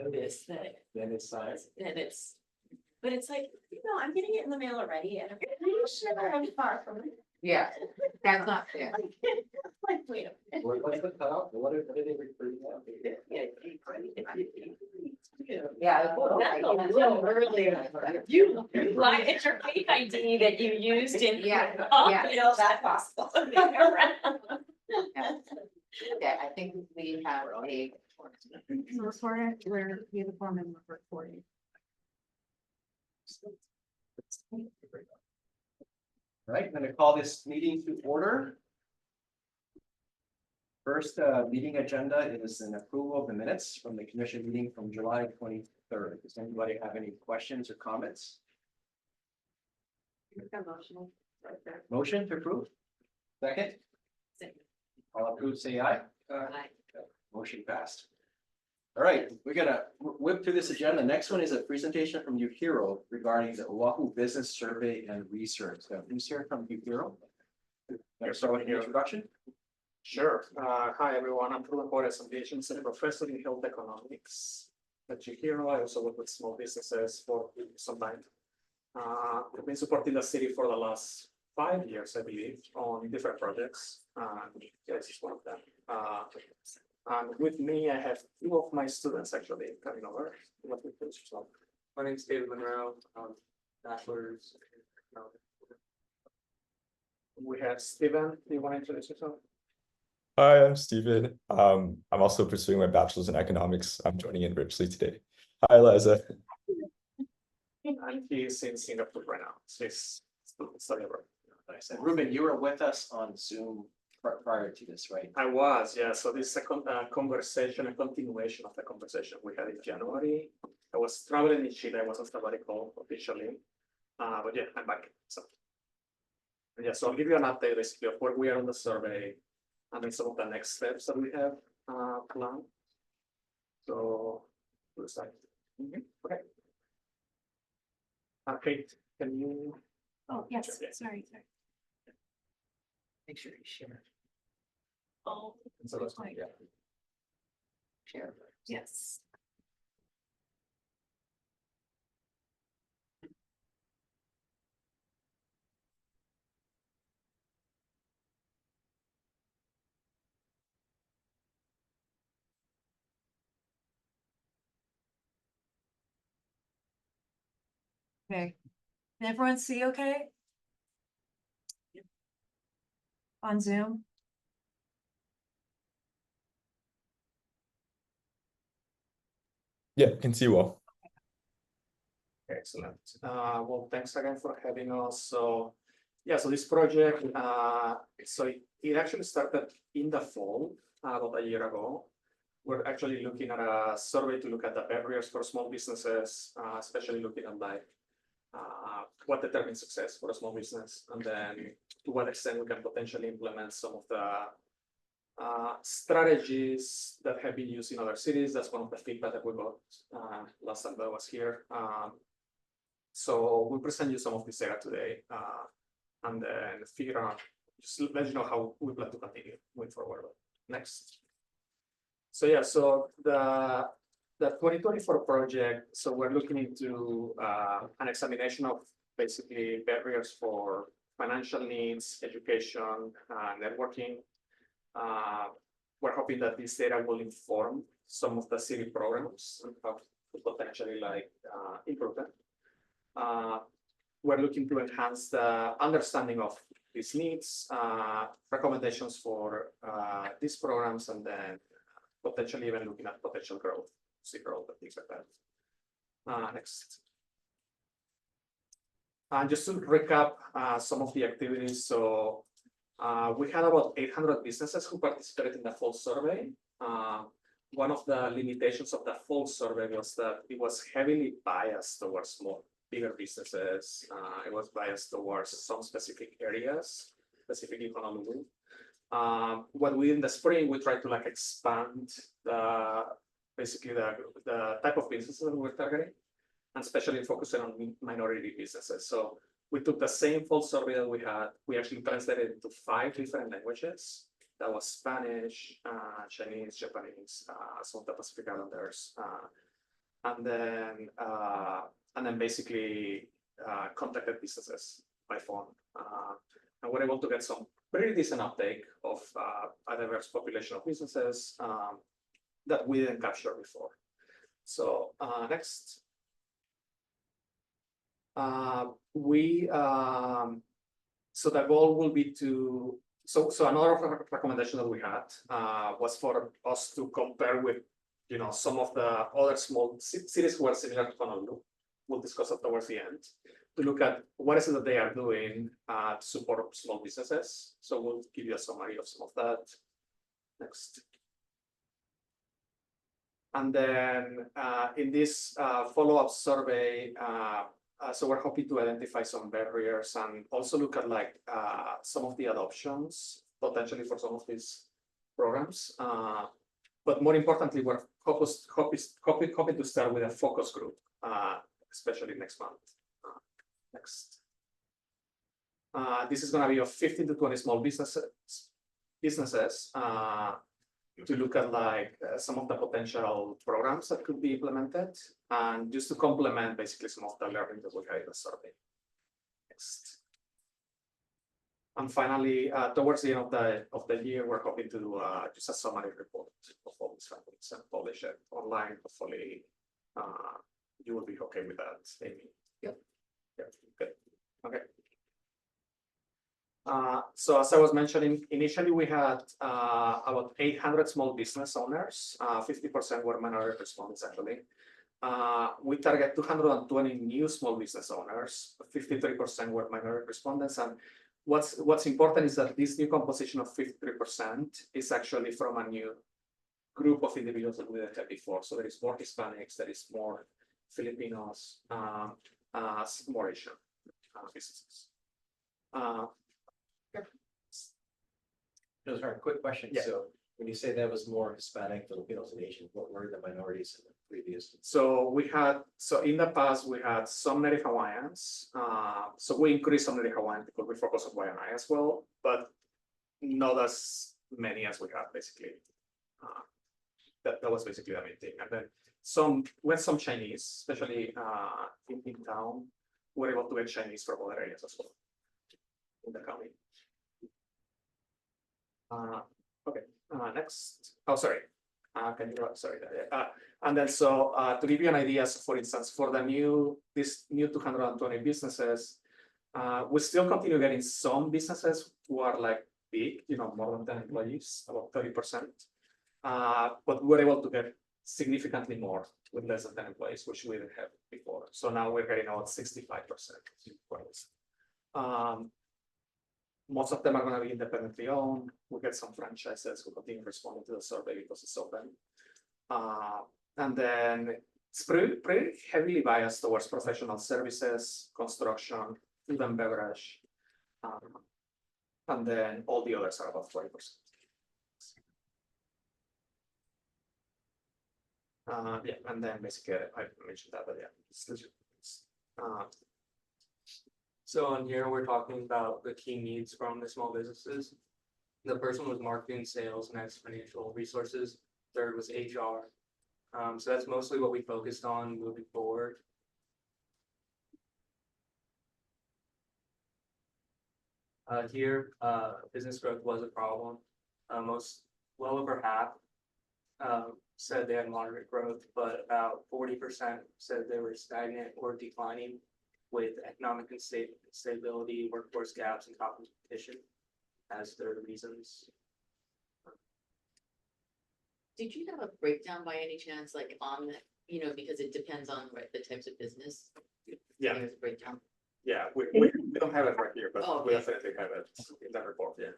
notice that Then it's signed. then it's, but it's like, I'm getting it in the mail already and I'm sure I'm far from it. Yeah, that's not fair. Like, wait a minute. What's the cutoff? What are they referring to? Yeah. That's a little earlier. You, my, it's your fake ID that you used in. Yeah, Oh, yeah. you know, that's possible. Yeah, I think we have a. Report it, where we have a form and we're recording. Right, I'm gonna call this meeting to order. First, meeting agenda is an approval of the minutes from the commission meeting from July 23rd. Does anybody have any questions or comments? Motion to approve? Second? All approved, say aye. Motion passed. All right, we're gonna whip through this agenda. Next one is a presentation from Yukiro regarding the Oahu Business Survey and Research. So who's here from Yukiro? Let's start with your introduction. Sure. Hi, everyone. I'm from Forest Foundations and a professor in health economics at Chihiro. I also work with small businesses for some time. I've been supporting the city for the last 5 years, I believe, on different projects. This is one of them. And with me, I have two of my students actually coming over. My name's David Monroe, bachelor's. We have Steven. Do you want to introduce yourself? Hi, I'm Steven. I'm also pursuing my bachelor's in economics. I'm joining in virtually today. Hi, Eliza. And he's in Singapore right now. So he's studying abroad. Nice. And Ruben, you were with us on Zoom prior to this, right? I was, yeah. So this is a conversation, a continuation of the conversation we had in January. I was traveling in Chile. I was on sabbatical officially, but yeah, I'm back. So yeah, so I'll give you an update basically of where we are on the survey, and then some of the next steps that we have planned. So we'll start. Okay. Kate, can you? Oh, yes, Yeah. sorry. Make sure you share. Oh, So let's Right. Share. Yes. Okay, can everyone see okay? On Zoom? Yeah, can see you well. Excellent. Well, thanks again for having us. So, yeah, so this project, so it actually started in the fall, about a year ago. We're actually looking at a survey to look at the barriers for small businesses, especially looking at like what determines success for a small business, and then to what extent we can potentially implement some of the strategies that have been used in other cities. That's one of the feedback that we got last time that I was here. So we'll present you some of this data today, and then figure out, just let you know how we plan to continue moving forward. Next. So yeah, so the 2024 project, so we're looking into an examination of basically barriers for financial needs, education, networking. We're hoping that this data will inform some of the city programs and how to potentially like improve them. We're looking to enhance the understanding of these needs, recommendations for these programs, and then potentially even looking at potential growth, see growth and things like that. Next. Just to recap some of the activities. So we had about 800 businesses who participated in the full survey. One of the limitations of the full survey was that it was heavily biased towards bigger businesses. It was biased towards some specific areas, specifically Honolulu. What we in the spring, we tried to like expand basically the type of businesses that we're targeting, and especially focusing on minority businesses. So we took the same full survey that we had, we actually translated it into 5 different languages. That was Spanish, Chinese, Japanese, some of the Pacific Islanders, and then basically contacted businesses by phone. And we're able to get some pretty decent uptake of a diverse population of businesses that we didn't capture before. So next. So the goal will be to, so another recommendation that we had was for us to compare with, some of the other small cities who are similar to Honolulu. We'll discuss it towards the end, to look at what is it that they are doing to support small businesses. So we'll give you a summary of some of that. Next. And then in this follow-up survey, so we're hoping to identify some barriers and also look at like some of the adoptions potentially for some of these programs. But more importantly, we're hoping to start with a focus group, especially next month. Next. This is going to be of 15 to 20 small businesses to look at like some of the potential programs that could be implemented, and just to complement basically some of the learning that we had in the survey. Next. And finally, towards the end of the year, we're hoping to do just a summary report of all these findings and publish it online. Hopefully, you will be okay with that, Amy. Yep. Yep. Good. Okay. So as I was mentioning, initially we had about 800 small business owners. 50% were minority respondents actually. We target 220 new small business owners. 53% were minority respondents. And what's important is that this new composition of 53% is actually from a new group of individuals that we didn't have before. So there is more Hispanics, there is more Filipinos, more Asian businesses. Those are a quick question. Yeah. So when you say that was more Hispanic, Filipinos, and Asian, what were the minorities in the previous? So in the past, we had some Native Hawaiians. So we increased some Native Hawaiian because we focus on Waianae as well, but not as many as we had basically. That was basically the main thing. And then some Chinese, especially in town, we're able to get Chinese from other areas as well in the county. Okay, next. Oh, sorry. Can you, sorry. And then so to give you an idea, so for instance, for this new 220 businesses, we still continue getting some businesses who are like big, more than 10 employees, about 30%. But we're able to get significantly more with less than 10 employees, which we didn't have before. So now we're getting about 65%. Most of them are going to be independently owned. We get some franchises who continue responding to the survey because it's open. And then it's pretty heavily biased towards professional services, construction, food and beverage. And then all the others are about 40%. Yeah, and then basically I mentioned that, but yeah. So on here, we're talking about the key needs from the small businesses. The first one was marketing, sales, next financial resources. Third was HR. So that's mostly what we focused on moving forward. Here, business growth was a problem. Well over half said they had moderate growth, but about 40% said they were stagnant or declining, with economic instability, workforce gaps, and competition as their reasons. Did you have a breakdown by any chance, like on the, because it depends on the types of business? Yeah. There's a breakdown. Yeah, we don't have it right here, but Oh, we okay. definitely have it in that report. Yeah.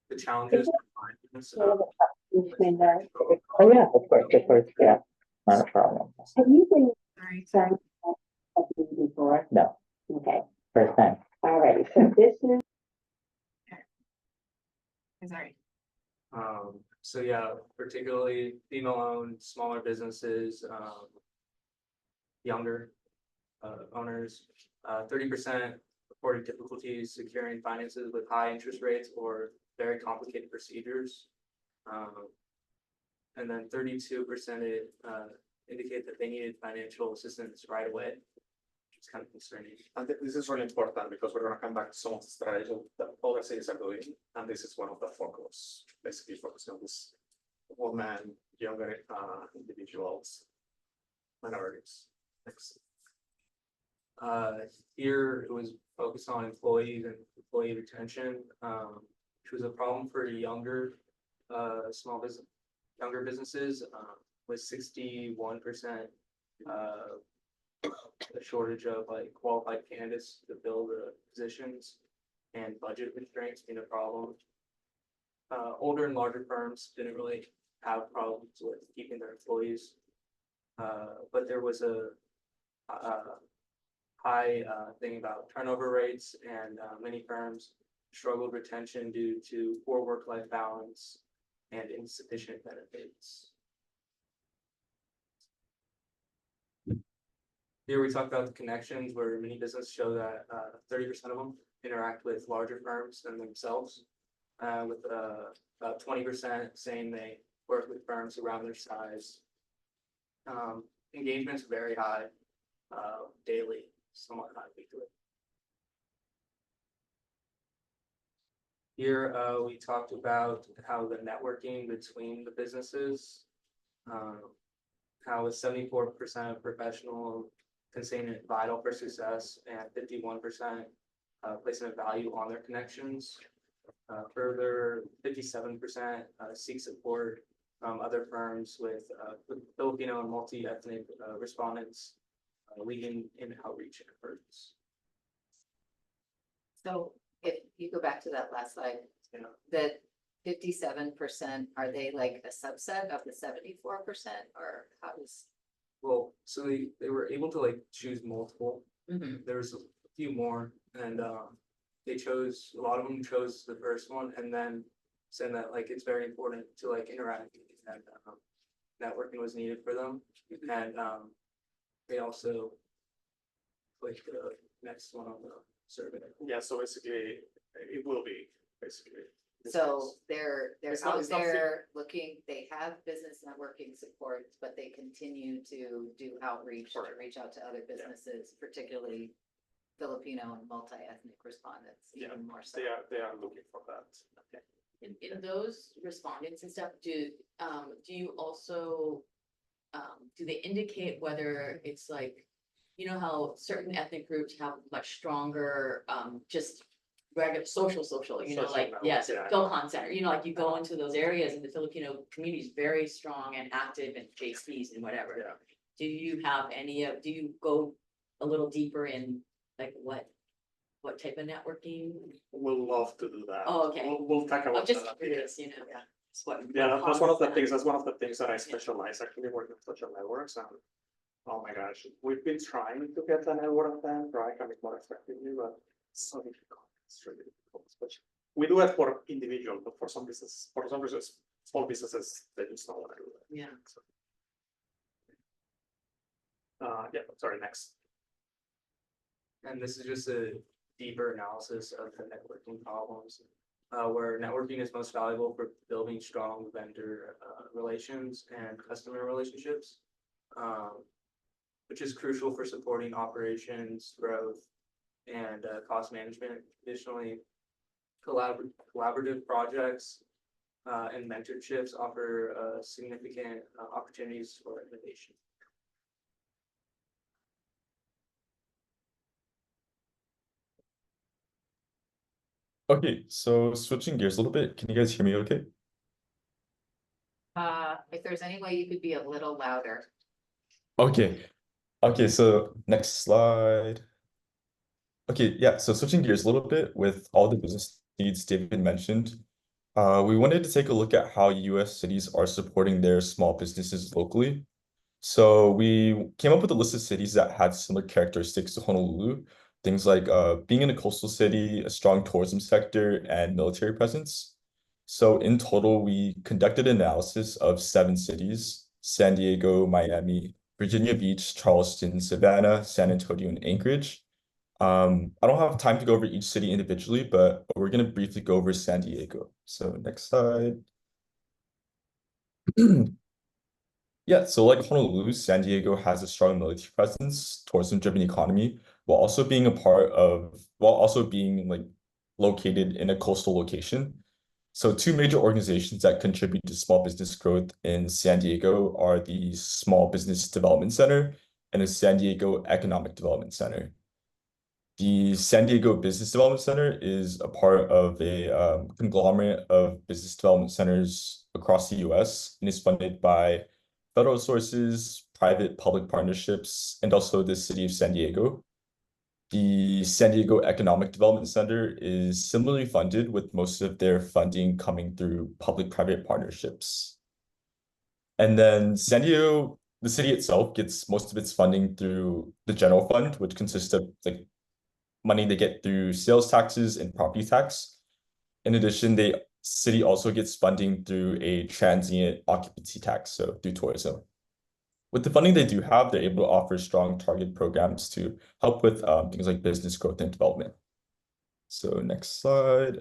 The challenges. Oh, yeah, of course, yeah, not a problem. Have you been Sorry. before? No. Okay, first time. All right, so this is. Sorry. So yeah, particularly female-owned, smaller businesses, younger owners. 30% reported difficulties securing finances with high interest rates or very complicated procedures. And then 32% indicate that they needed financial assistance right away, which is kind of concerning. And this is really important because we're gonna come back to some of the strategies that other cities are doing, and this is one of the focus, basically focusing on this women, younger individuals, minorities. Thanks. Here it was focused on employees and employee retention, which was a problem for younger, younger businesses, with 61%, a shortage of like qualified candidates to fill the positions and budget constraints being a problem. Older and larger firms didn't really have problems with keeping their employees. But there was a high thing about turnover rates, and many firms struggled retention due to poor work-life balance and insufficient benefits. Here we talk about the connections, where many businesses show that 30% of them interact with larger firms than themselves, with about 20% saying they work with firms around their size. Engagement's very high, daily, somewhat high weekly. Here we talked about how the networking between the businesses, how 74% of professional considering it vital for success, and 51% placing a value on their connections. Further, 57% seek support from other firms with Filipino and multi-ethnic respondents leading in outreach efforts. So if you go back to that last slide, Yeah. that 57%, are they like a subset of the 74%, or how does? Well, so they were able to like choose multiple. Mhm. There was a few more, and they chose, a lot of them chose the first one, and then said that like it's very important to like interact, and networking was needed for them. And they also like the next one on the survey. Yeah, so basically, it will be, basically. So they're It's not- out it's not there looking, they have business networking support, but they continue to do outreach, to reach out to other businesses, particularly Filipino and multi-ethnic respondents, Yeah, even more so. They are looking for that. In those respondents and stuff, do you also, do they indicate whether it's like, you know how certain ethnic groups have much stronger, just regular social, you know, Social like, networks, yes, yeah. Philcon Center, you know, like you go into those areas and the Filipino community is very strong and active in JCs and whatever. Yeah. Do you have do you go a little deeper in like what type of networking? We'll love to do that. Oh, okay. We'll talk about I'm just that. curious, you know, it's what. Yeah, that's one of the things, Philcon that's one of the things that I specialize, actually working with social networks, and oh my gosh, we've been trying to get a network of them, right, I mean, more effectively, but it's so difficult, it's really difficult, especially. We do it for individuals, but for some business, for some businesses, small businesses, they just don't want to do that. Yeah. So. Yeah, sorry, next. And this is just a deeper analysis of the networking problems, where networking is most valuable for building strong vendor relations and customer relationships, which is crucial for supporting operations, growth, and cost management. Additionally, collaborative projects and mentorships offer significant opportunities for innovation. Okay, so switching gears a little bit, can you guys hear me okay? If there's any way you could be a little louder. Okay, okay, so next slide. Okay, yeah, so switching gears a little bit with all the business needs David mentioned. We wanted to take a look at how US cities are supporting their small businesses locally. So we came up with a list of cities that had similar characteristics to Honolulu. Things like being in a coastal city, a strong tourism sector, and military presence. So in total, we conducted an analysis of 7 cities: San Diego, Miami, Virginia Beach, Charleston, Savannah, San Antonio, and Anchorage. I don't have time to go over each city individually, but we're going to briefly go over San Diego. So next slide. Yeah, so like Honolulu, San Diego has a strong military presence, tourism-driven economy, while also being like located in a coastal location. So two major organizations that contribute to small business growth in San Diego are the Small Business Development Center and the San Diego Economic Development Center. The San Diego Business Development Center is a part of a conglomerate of business development centers across the US and is funded by federal sources, private public partnerships, and also the city of San Diego. The San Diego Economic Development Center is similarly funded, with most of their funding coming through public-private partnerships. And then San Diego, the city itself gets most of its funding through the general fund, which consists of like money they get through sales taxes and property tax. In addition, the city also gets funding through a transient occupancy tax, so through tourism. With the funding they do have, they're able to offer strong target programs to help with things like business growth and development. So next slide.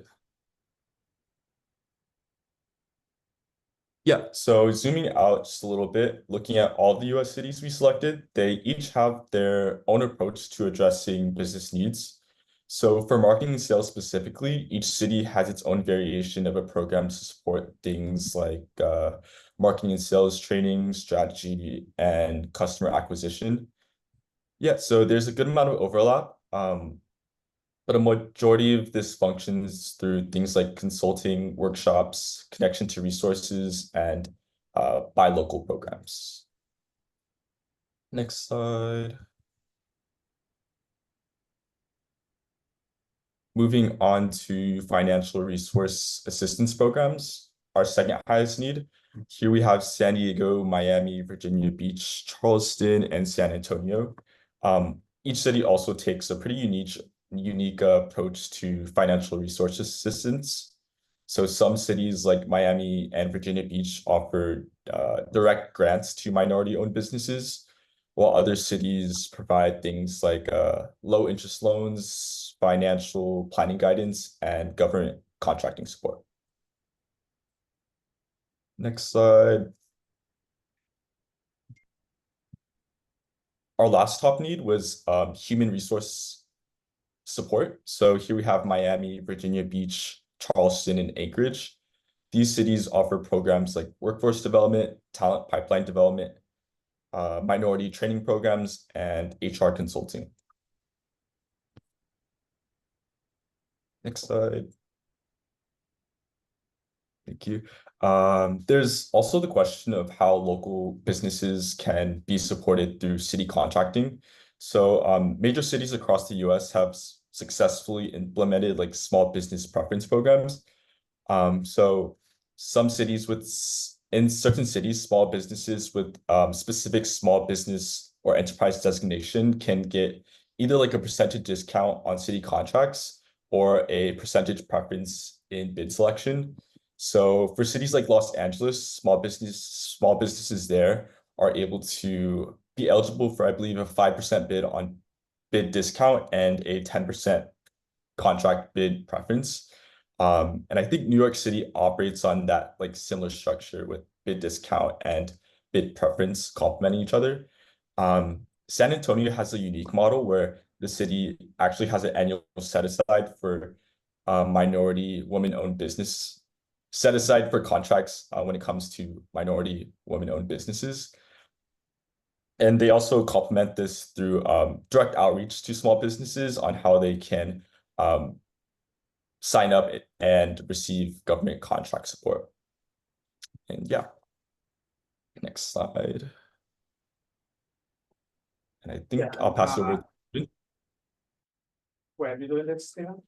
Yeah, so zooming out just a little bit, looking at all the US cities we selected, they each have their own approach to addressing business needs. So for marketing and sales specifically, each city has its own variation of a program to support things like marketing and sales training, strategy, and customer acquisition. Yeah, so there's a good amount of overlap, but a majority of this functions through things like consulting, workshops, connection to resources, and buy local programs. Next slide. Moving on to financial resource assistance programs, our second highest need. Here we have San Diego, Miami, Virginia Beach, Charleston, and San Antonio. Each city also takes a pretty unique approach to financial resource assistance. So some cities like Miami and Virginia Beach offer direct grants to minority-owned businesses, while other cities provide things like low interest loans, financial planning guidance, and government contracting support. Next slide. Our last top need was human resource support. So here we have Miami, Virginia Beach, Charleston, and Anchorage. These cities offer programs like workforce development, talent pipeline development, minority training programs, and HR consulting. Next slide. Thank you. There's also the question of how local businesses can be supported through city contracting. So major cities across the US have successfully implemented like small business preference programs. So some cities in certain cities, small businesses with specific small business or enterprise designation can get either like a percentage discount on city contracts or a percentage preference in bid selection. So for cities like Los Angeles, small businesses there are able to be eligible for, I believe, a 5% bid discount and a 10% contract bid preference. And I think New York City operates on that like similar structure with bid discount and bid preference complementing each other. San Antonio has a unique model where the city actually has an annual set aside for minority women-owned business, set aside for contracts when it comes to minority women-owned businesses. And they also complement this through direct outreach to small businesses on how they can sign up and receive government contract support. And yeah, next slide. And I think I'll pass it over. Where are you doing this, Steven?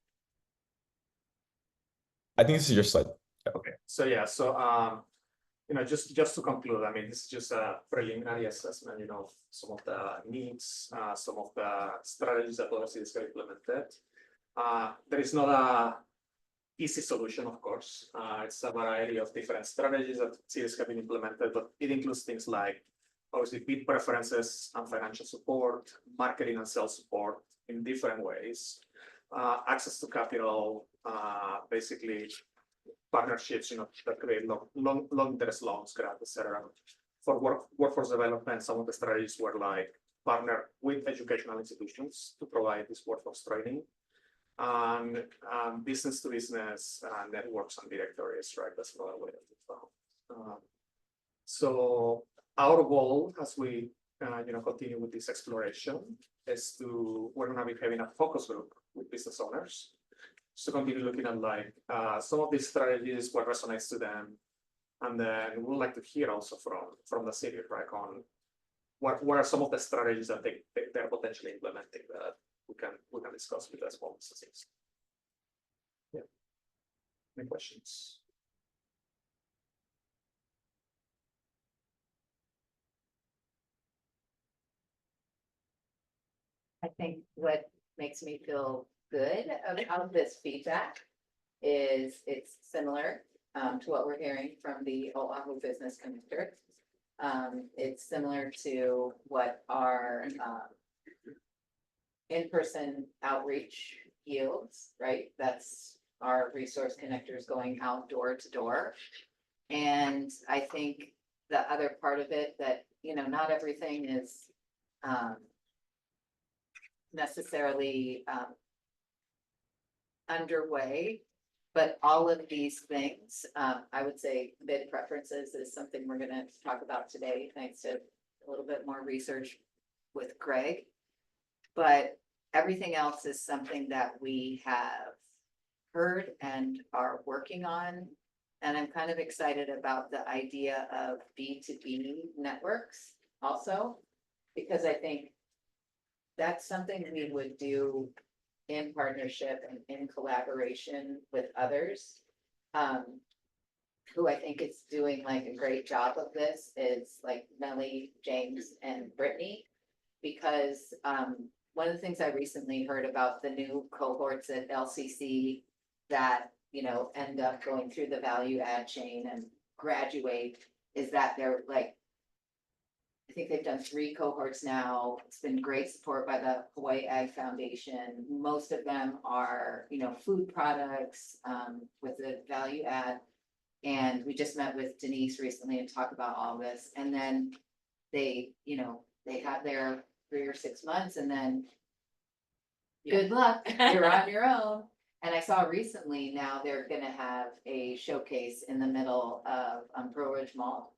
I think this is your slide. Okay, so yeah, just to conclude, I mean, this is just a preliminary assessment, some of the needs, some of the strategies that other cities have implemented. There is not a easy solution, of course. It's a variety of different strategies that cities have been implemented, but it includes things like obviously bid preferences and financial support, marketing and sales support in different ways, access to capital, basically partnerships, that create long interest loans, grants, etc. for workforce development, some of the strategies were like partner with educational institutions to provide this workforce training. And business to business networks and directories, right? That's another way of it. So our goal as we continue with this exploration is we're gonna be having a focus group with business owners. So continue looking at like some of these strategies, what resonates to them. And then we'd like to hear also from the city, right, on what are some of the strategies that they're potentially implementing that we can discuss with the small businesses. Yeah. Any questions? I think what makes me feel good about this feedback is it's similar to what we're hearing from the Oahu Business Connector. It's similar to what our in-person outreach yields, right? That's our resource connectors going out door to door. And I think the other part of it that, not everything is necessarily underway, but all of these things, I would say bid preferences is something we're gonna talk about today, thanks to a little bit more research with Greg. But everything else is something that we have heard and are working on. And I'm kind of excited about the idea of B2B networks also, because I think that's something we would do in partnership and in collaboration with others. Who I think is doing like a great job of this is like Melly, James, and Brittany. Because one of the things I recently heard about the new cohorts at LCC that, end up going through the value add chain and graduate is that they're like, I think they've done 3 cohorts now. It's been great support by the Hawaii Ag Foundation. Most of them are, food products with the value add. And we just met with Denise recently and talked about all this. And then they have their 3 or 6 months and then good luck, you're on your own. And I saw recently now they're gonna have a showcase in the middle of Pearl Ridge Mall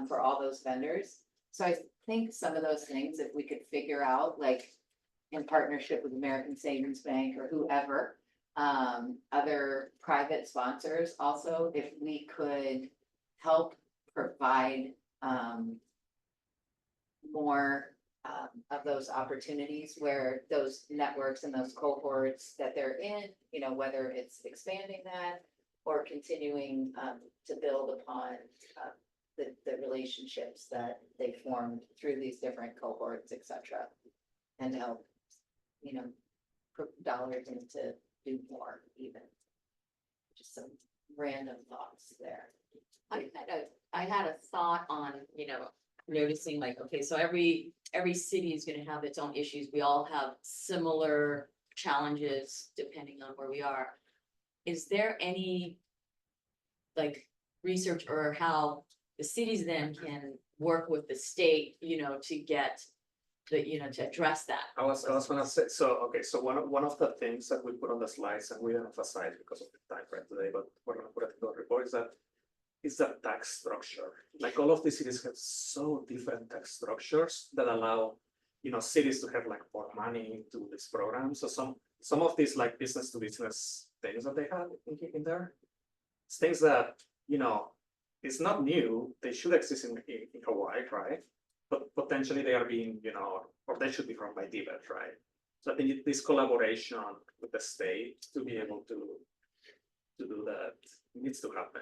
for all those vendors. So I think some of those things, if we could figure out, like in partnership with American Savings Bank or whoever, other private sponsors also, if we could help provide more of those opportunities where those networks and those cohorts that they're in, whether it's expanding that or continuing to build upon the relationships that they formed through these different cohorts, et cetera, and help, put dollars into do more even. Just some random thoughts there. I had a thought on, noticing like, okay, so every city is gonna have its own issues. We all have similar challenges depending on where we are. Is there any like research or how the cities then can work with the state, to get the, to address that? I was gonna say, so one of the things that we put on the slides and we emphasize because of the time frame today, but we're gonna put it in the report is the tax structure. Like all of the cities have so different tax structures that allow, cities to have like more money into this program. So some of these like business to business things that they have in there, it's things that, it's not new. They should exist in Hawaii, right? But potentially they are being, or they should be run by DBET, right? So I think this collaboration with the state to be able to do that needs to happen.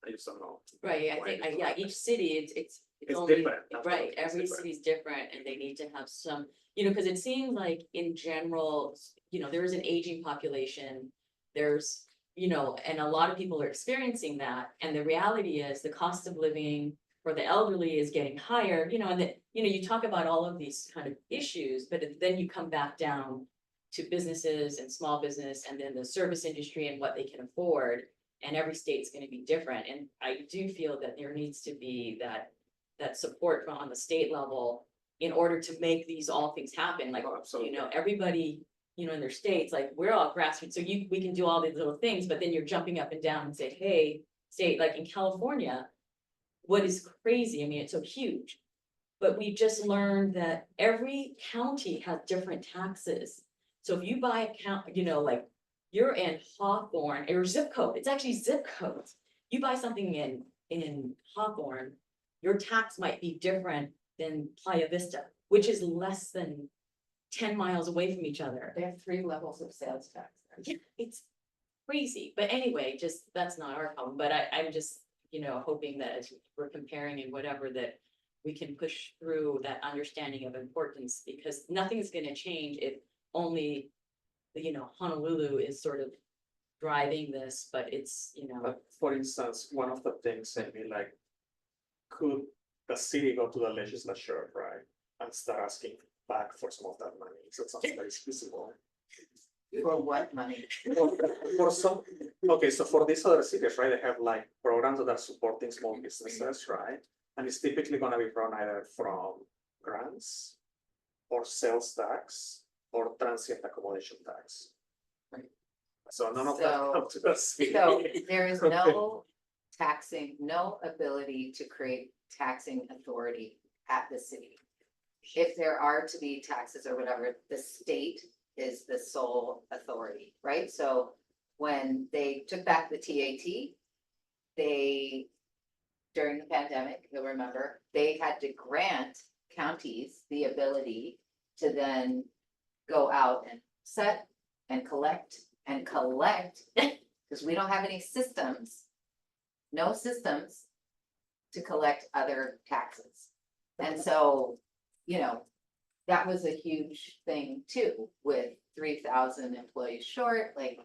I just don't know. Right, I think, yeah, each city, it's It's only, different. right, It's every different. city's different and they need to have some, because it seemed like in general, there is an aging population. There's, and a lot of people are experiencing that. And the reality is the cost of living for the elderly is getting higher, and that, you talk about all of these kind of issues, but then you come back down to businesses and small business and then the service industry and what they can afford. And every state's going to be different. And I do feel that there needs to be that, that support on the state level in order to make these all things happen, like, Oh, absolutely. everybody, in their states, like, we're all grassroots, so we can do all these little things, but then you're jumping up and down and say, hey, state, like in California, what is crazy, I mean, it's so huge. But we just learned that every county has different taxes. So if you buy a count, like you're in Hawthorne or zip code, it's actually zip codes. You buy something in Hawthorne, your tax might be different than Playa Vista, which is less than 10 miles away from each other. They have 3 levels of sales tax. Yeah, it's crazy, but anyway, just, that's not our problem, but I'm just, hoping that as we're comparing and whatever, that we can push through that understanding of importance, because nothing's gonna change if only, Honolulu is sort of driving this, but it's, But for instance, one of the things, maybe like, could the city go to the legislature, right? And start asking back for some of that money, so it's something that is feasible. For what money? For some, okay, so for these other cities, right, they have like programs that are supporting small businesses, right? And it's typically gonna be run either from grants or sales tax or transient accommodation tax. Right. So none of that So- come to the city. So there is no taxing, no ability to create taxing authority at the city. If there are to be taxes or whatever, the state is the sole authority, right? So when they took back the TAT, they, during the pandemic, you'll remember, they had to grant counties the ability to then go out and set and collect, because we don't have any systems, no systems to collect other taxes. And so, that was a huge thing too, with 3,000 employees short, like,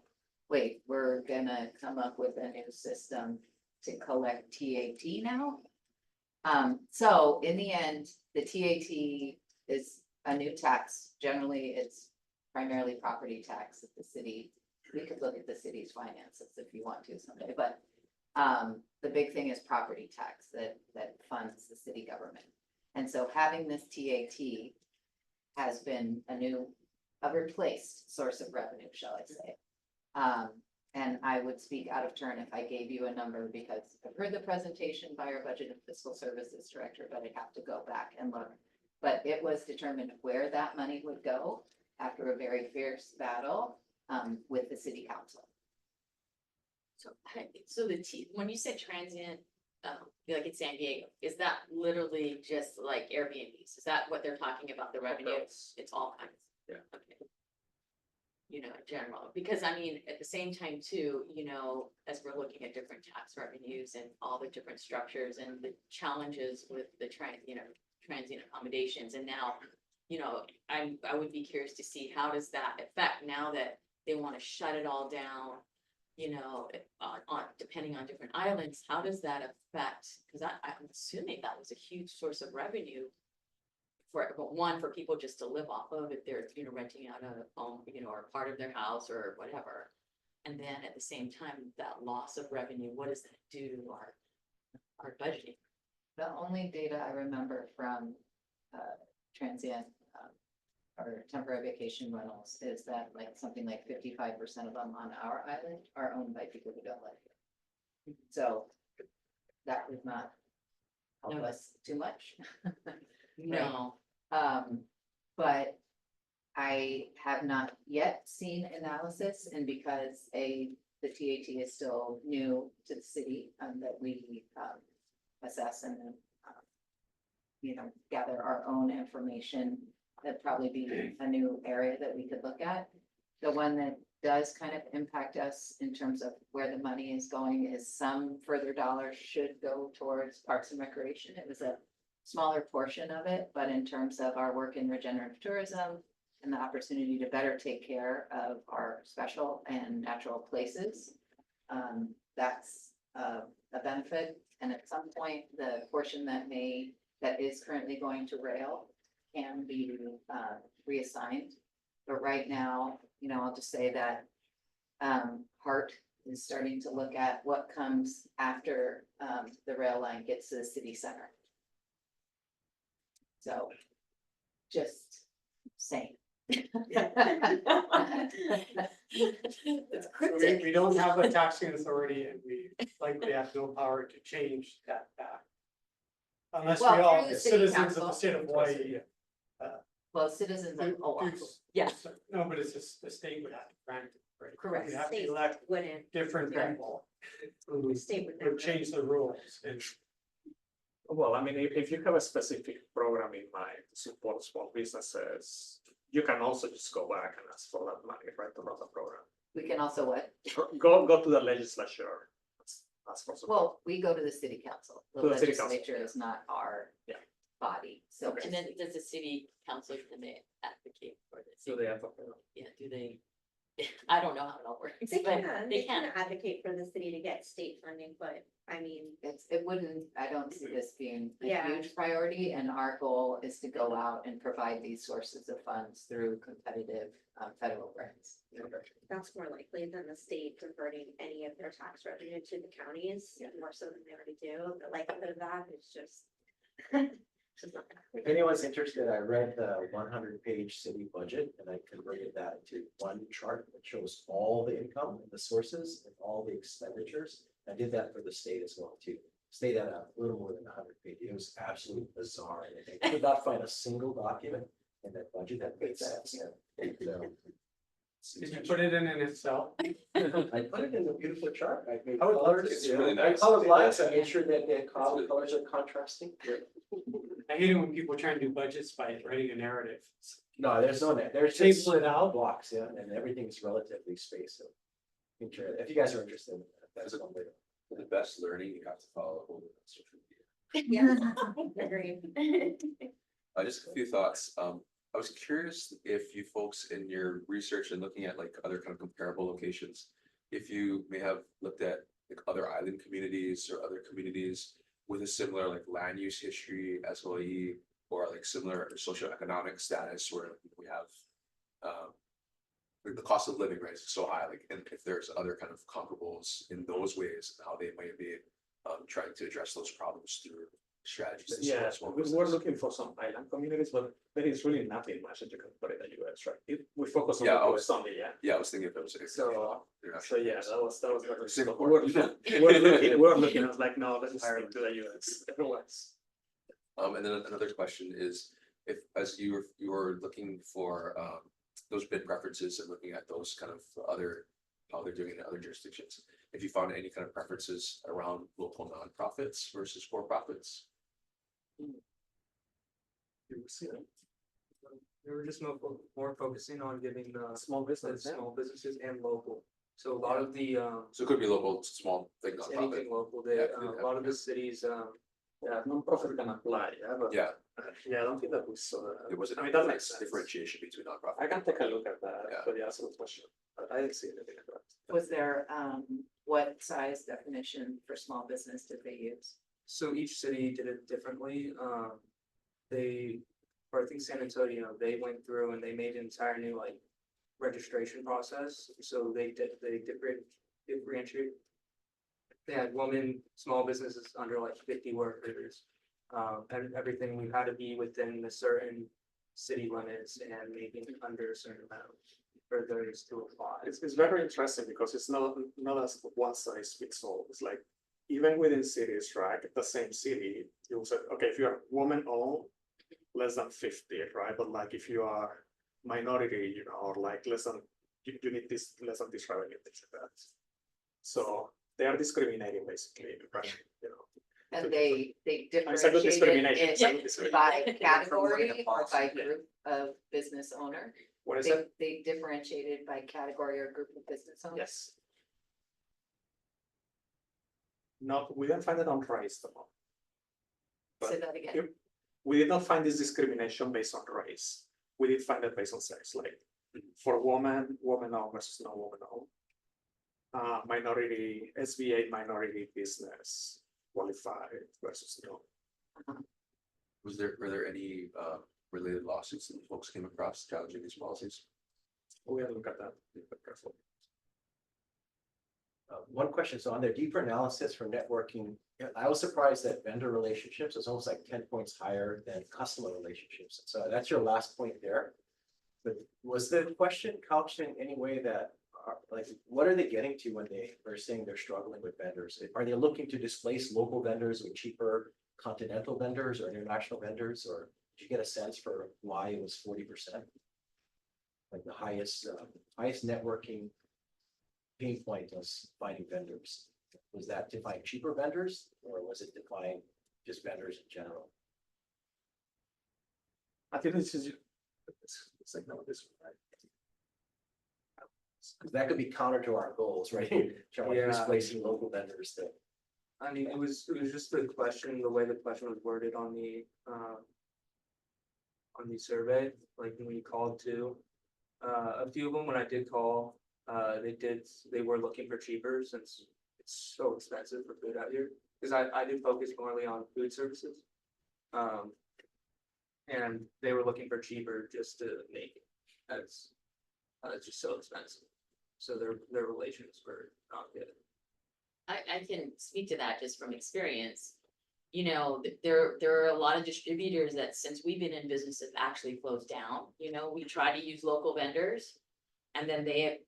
wait, we're gonna come up with a new system to collect TAT now? So in the end, the TAT is a new tax. Generally, it's primarily property tax at the city. We could look at the city's finances if you want to someday, but the big thing is property tax that funds the city government. And so having this TAT has been a replaced source of revenue, shall I say. And I would speak out of turn if I gave you a number, because I've heard the presentation by our budget and fiscal services director, but I'd have to go back and look. But it was determined where that money would go after a very fierce battle with the city council. So when you said transient, like in San Diego, is that literally just like Airbnbs? Is that what they're talking about, the revenue? It's all kinds. Yeah. Okay. In general, because I mean, at the same time too, as we're looking at different tax revenues and all the different structures and the challenges with the transient accommodations, and now, I would be curious to see how does that affect now that they want to shut it all down, on depending on different islands, how does that affect? Because I'm assuming that was a huge source of revenue for people just to live off of if they're, renting out a home, or part of their house or whatever. And then at the same time, that loss of revenue, what does that do to our budgeting? The only data I remember from transient or temporary vacation rentals is that like something like 55% of them on our island are owned by people who don't live here. So that would not help us too much. No. But I have not yet seen analysis, and because the TAT is still new to the city, that we assess and gather our own information. That'd probably be a new area that we could look at. The one that does kind of impact us in terms of where the money is going is some further dollars should go towards Parks and Recreation. It was a smaller portion of it, but in terms of our work in regenerative tourism and the opportunity to better take care of our special and natural places, that's a benefit. And at some point, the portion that is currently going to rail can be reassigned. But right now, I'll just say that Hart is starting to look at what comes after the rail line gets to the city center. So, just saying. It's So cryptic. we don't have a taxing authority and we likely have no power to change that fact. Unless we Well, all, through the city citizens of council. the state of Hawaii. Well, citizens of Oahu. Yeah. No, but it's just the state would have to grant it, right? Correct. We have to State elect wouldn't, different people who state would never. would change the rules and Well, I mean, if you have a specific program in mind to support small businesses, you can also just go back and ask for that money, right, to run the program. We can also what? Go to the legislature, ask for support. Well, we go to the city council. The To the city council, legislature yeah. is not our Yeah. body, so. And then does the city council, can they advocate for this? So they have to. Yeah, do they? I don't know how it all works, They but can, they they can can. advocate for the city to get state funding, but I mean, It wouldn't, I don't see this being a Yeah. huge priority, and our goal is to go out and provide these sources of funds through competitive federal grants. that's more likely than the state diverting any of their tax revenue to the counties, more so than they already do. The likelihood of that is just. just not gonna happen. If anyone's interested, I read the 100-page city budget and I converted that into one chart that shows all the income and the sources and all the expenditures. I did that for the state as well too. State had a little more than 100 pages. It was absolutely bizarre. And I could not find a single document in that budget that made sense. And, did you put it in Excel? I put it in a beautiful chart. I made I would love colors. to It's really nice. I colored lines. I made sure that the colors are contrasting. I hate it when people try and do budgets by writing a narrative. No, there's no net. There's just Table it out. blocks, yeah, and everything's relatively spaced. So you can try it. If you guys are interested, that's one way. For the best learning, you have to follow all the social media. Yeah, agreed. Just a few thoughts. I was curious if you folks in your research and looking at like other kind of comparable locations, if you may have looked at like other island communities or other communities with a similar like land use history as Hawaii, or like similar socioeconomic status where we have like the cost of living, right, is so high, like, and if there's other kind of comparables in those ways, how they might be trying to address those problems through strategies. to Yeah, support small we're business. looking for some island communities, but there is really nothing much that you can put in the US, right? We focus on Yeah, the I US only, yeah. Yeah, I was thinking if it was. So yeah, that was the Singapore. we're looking at like, no, let's hire to the US, otherwise. And then another question is, if as you were looking for those bid preferences and looking at those kind of other, how they're doing it in other jurisdictions, if you found any kind of preferences around local nonprofits versus for profits. You see that? We were just more focusing on giving the Small business, yeah. small businesses and local. So a lot of the So it could be local, small, like it's nonprofit. anything local, they a lot of the cities Yeah, non-profit can apply, yeah, but. Yeah, Yeah, I don't think that we saw that. there was I a mean, that makes sense. differentiation between nonprofit. I can take a look at that, Yeah. but yeah, that's a good question. But I didn't see anything like that. Was there, what size definition for small business did they use? So each city did it differently. They, for I think San Antonio, they went through and they made an entire new like registration process. So they differentiate. They had women, small businesses under like 50 workers. And everything, we had to be within the certain city limits and maybe under a certain amount for those to apply. It's very interesting because it's not as one size fits all. It's like, even within cities, right, the same city, you'll say, okay, if you're woman owned, less than 50, right? But like if you are minority, you know, or like less than, you need this, less than this revenue, things like that. So they are discriminating basically, right? You know. And they It's a good discrimination. It's a good differentiated it by discrimination. category or by group of business owner? What is it? They differentiated by category or group of business owners? Yes. No, we didn't find it on race though. Say But that again. we did not find this discrimination based on race. We did find it based on sex, like for woman owned versus no woman owned. Minority, SBA minority business qualified versus no. Were there any related lawsuits that folks came across challenging these policies? We had to look at that. One question, so on their deeper analysis for networking Yeah, I was surprised that vendor relationships is almost like 10 points higher than customer relationships. So that's your last point there. But was the question couched in any way that, like, what are they getting to when they are saying they're struggling with vendors? Are they looking to displace local vendors with cheaper continental vendors or international vendors? Or did you get a sense for why it was 40%? Like the highest networking pain point was finding vendors. Was that to find cheaper vendors, or was it to find just vendors in general? I think this is, it's like, no, this one, right? Because that could be counter to our goals, right? Trying to Yeah. displacing local vendors that. I mean, it was just the question, the way the question was worded on the survey, like when you called to. A few of them, when I did call, they were looking for cheaper since it's so expensive for food out here. Cause I did focus morely on food services. And they were looking for cheaper just to make it, as, it's just so expensive. So their relations were not good. I can speak to that just from experience. You know, there are a lot of distributors that since we've been in business have actually closed down. You know, we try to use local vendors. And then they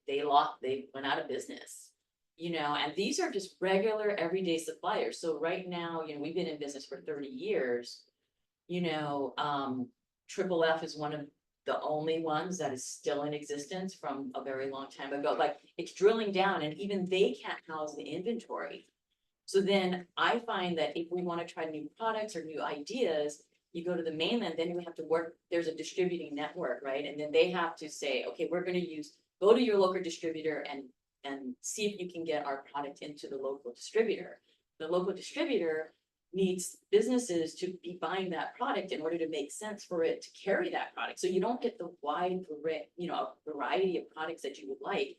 went out of business. You know, and these are just regular everyday suppliers. So right now, you know, we've been in business for 30 years. You know, Triple F is one of the only ones that is still in existence from a very long time ago. Like, it's drilling down and even they can't house the inventory. So then I find that if we want to try new products or new ideas, you go to the mainland, then you have to work, there's a distributing network, right? And then they have to say, okay, we're gonna go to your local distributor and see if you can get our product into the local distributor. The local distributor needs businesses to be buying that product in order to make sense for it to carry that product. So you don't get the wide variety of products that you would like.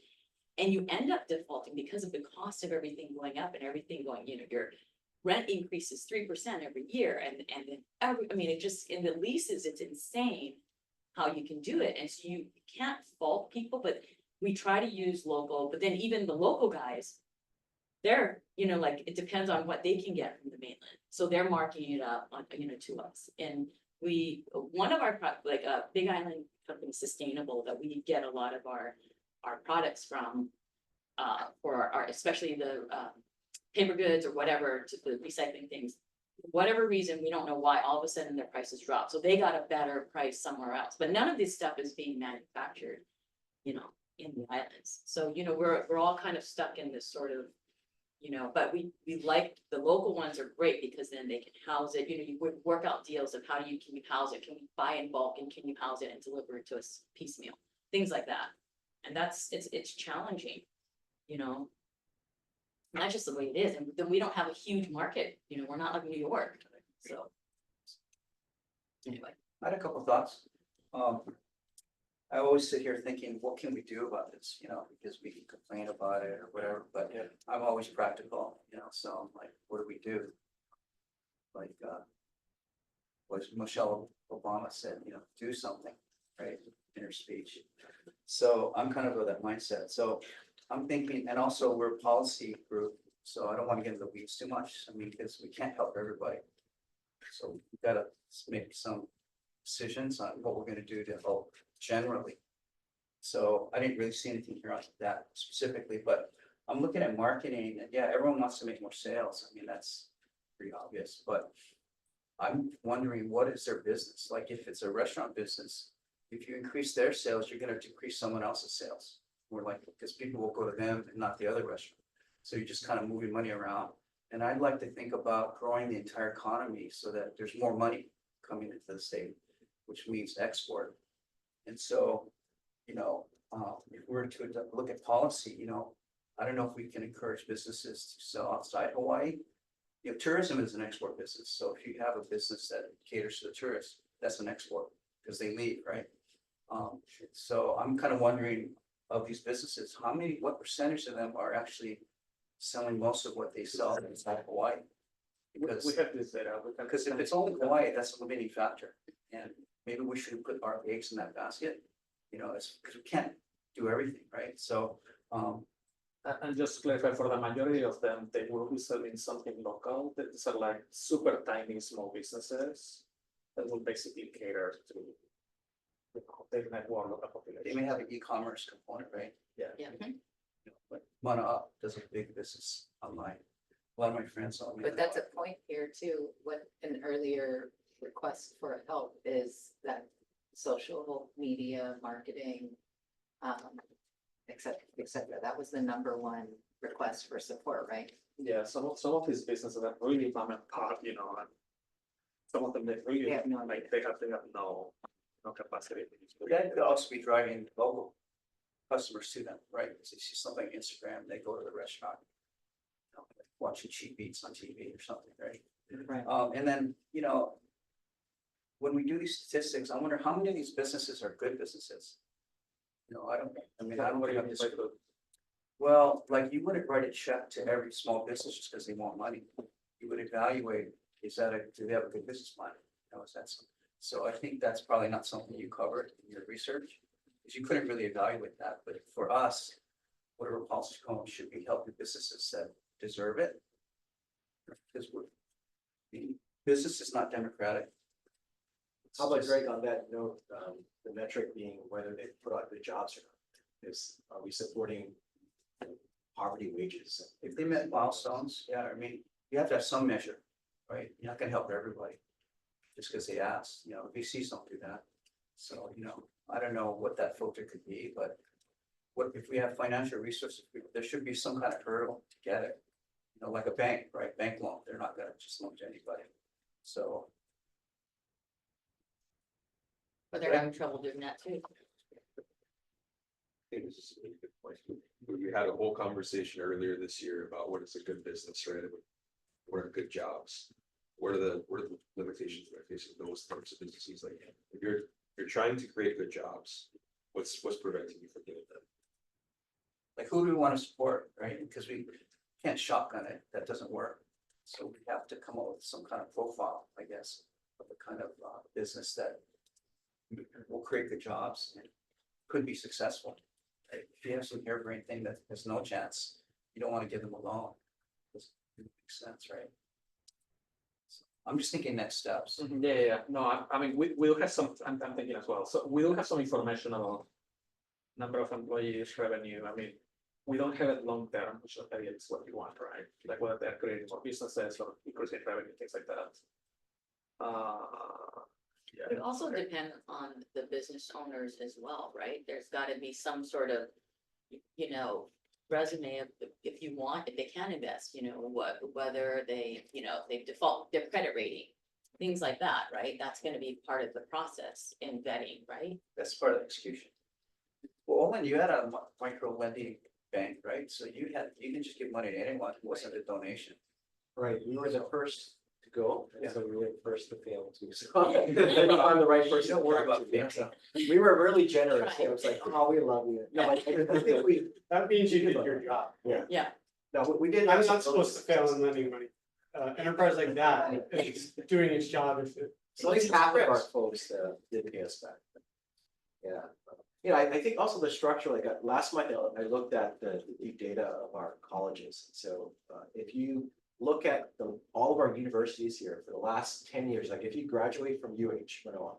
And you end up defaulting because of the cost of everything going up and everything going, you know, your rent increases 3% every year. And then it just, in the leases, it's insane how you can do it. And so you can't fault people, but we try to use local, but then even the local guys, they're, you know, like, it depends on what they can get from the mainland. So they're marking it up on, you know, to us. And one of our, like a Big Island company, Sustainable, that we get a lot of our products from, for our, especially the paper goods or whatever, to the recycling things. Whatever reason, we don't know why, all of a sudden their prices dropped. So they got a better price somewhere else. But none of this stuff is being manufactured, you know, in the islands. So, you know, we're all kind of stuck in this sort of, you know, but we like, the local ones are great because then they can house it. You know, you would work out deals of can you house it? Can we buy in bulk and can you house it and deliver it to us piecemeal? Things like that. And it's challenging, you know. And that's just the way it is. And then we don't have a huge market, you know, we're not like New York, so. Anyway. I had a couple of thoughts. I always sit here thinking, what can we do about this, you know, because we can complain about it or whatever, but I'm always practical, you know, so I'm like, what do we do? Like, what Michelle Obama said, you know, do something, right, in her speech. So I'm kind of of that mindset. So I'm thinking, and also we're a policy group, so I don't want to get into the weeds too much. I mean, because we can't help everybody. So we've got to make some decisions on what we're going to do to help generally. So I didn't really see anything here on that specifically, but I'm looking at marketing, and yeah, everyone wants to make more sales. I mean, that's pretty obvious, but I'm wondering, what is their business? Like, if it's a restaurant business, if you increase their sales, you're going to decrease someone else's sales. More likely, because people will go to them and not the other restaurant. So you're just kind of moving money around. And I'd like to think about growing the entire economy so that there's more money coming into the state, which means export. And so, you know, if we were to look at policy, you know, I don't know if we can encourage businesses to sell outside Hawaii. You know, tourism is an export business. So if you have a business that caters to the tourists, that's an export because they leave, right? So I'm kind of wondering, of these businesses, what percentage of them are actually selling most of what they sell inside Hawaii? Because We have this data. because if it's only Hawaii, that's a limiting factor. And maybe we should put our eggs in that basket, you know, it's because we can't do everything, right? So And just to clarify, for the majority of them, they will be selling something local. These are like super tiny small businesses that will basically cater to the network of the They population. may have an e-commerce component, right? Yeah. You know, But Mana Up does a big business online. A lot of my friends saw me. But that's a point here too, what an earlier request for help is that social media marketing. Et cetera, that was the number one request for support, right? Yeah, some of these businesses are really mom and pop, you know, and some of them they really They have no like they have no capacity. to use it. That could also be driving local customers to them, right? Because they see something on Instagram, they go to the restaurant. You know, watching Cheap Eats on TV or something, right? Right. And then, you know, when we do these statistics, I wonder how many of these businesses are good businesses? You know, I don't What do you have mean this. by good? Well, like you wouldn't write a check to every small business just because they want money. You would evaluate, do they have a good business plan? You know, is that something? So I think that's probably not something you covered in your research, because you couldn't really evaluate that, but for us, whatever policy component should be helping businesses that deserve it. Because the business is not democratic. It's How about just- Greg on that note, the metric being whether they put out good jobs or not? Are we supporting poverty wages? If they met milestones, yeah, I mean, you have to have some measure, right? You're not gonna help everybody. Just because they ask, you know, VCs don't do that. So, you know, I don't know what that filter could be, but what if we have financial resources, there should be some kind of hurdle to get it. You know, like a bank, right? Bank loan, they're not gonna just loan to anybody. So, But they're having trouble doing that too. I think this is a really good point. We had a whole conversation earlier this year about what is a good business, right? What are good jobs? What are the limitations that are facing those types of businesses? Like, if you're trying to create good jobs, what's preventing you from doing that? like, who do we want to support, right? Because we can't shotgun it, that doesn't work. So we have to come up with some kind of profile, I guess, of the kind of business that will create good jobs and could be successful. Right? If you have some harebrained thing that has no chance, you don't want to give them a loan. Doesn't make sense, right? So I'm just thinking next steps. Yeah. No, I mean, we'll have some, I'm thinking as well. So we will have some information about number of employees, revenue. I mean, we don't have it long term, which I think is what you want, right? Like whether they're creating more businesses or increasing revenue, things like that. Yeah. It also depends on the business owners as well, right? There's gotta be some sort of, you know, resume of, if you want, if they can invest, you know, whether they, you know, they default their credit rating. Things like that, right? That's gonna be part of the process in vetting, right? That's part of the execution. Well, Owen, you had a micro lending bank, right? So you can just give money to anyone. It wasn't a donation. Right, we were the first to go, and Yeah. so we were the first to fail too, so. I'm the right person. Don't worry to talk about to, me. so. We were really generous, it was like, oh, we love you. No, I think we, That means you did your job. Yeah, no, we did. I'm have some not supposed to fail in lending money. Enterprise like that is doing its job if it. So at least half of our folks did pay us back. Yeah, you know, I think also the structure, like last month, I looked at the deep data of our colleges. So if you look at all of our universities here for the last 10 years, like if you graduate from Manoa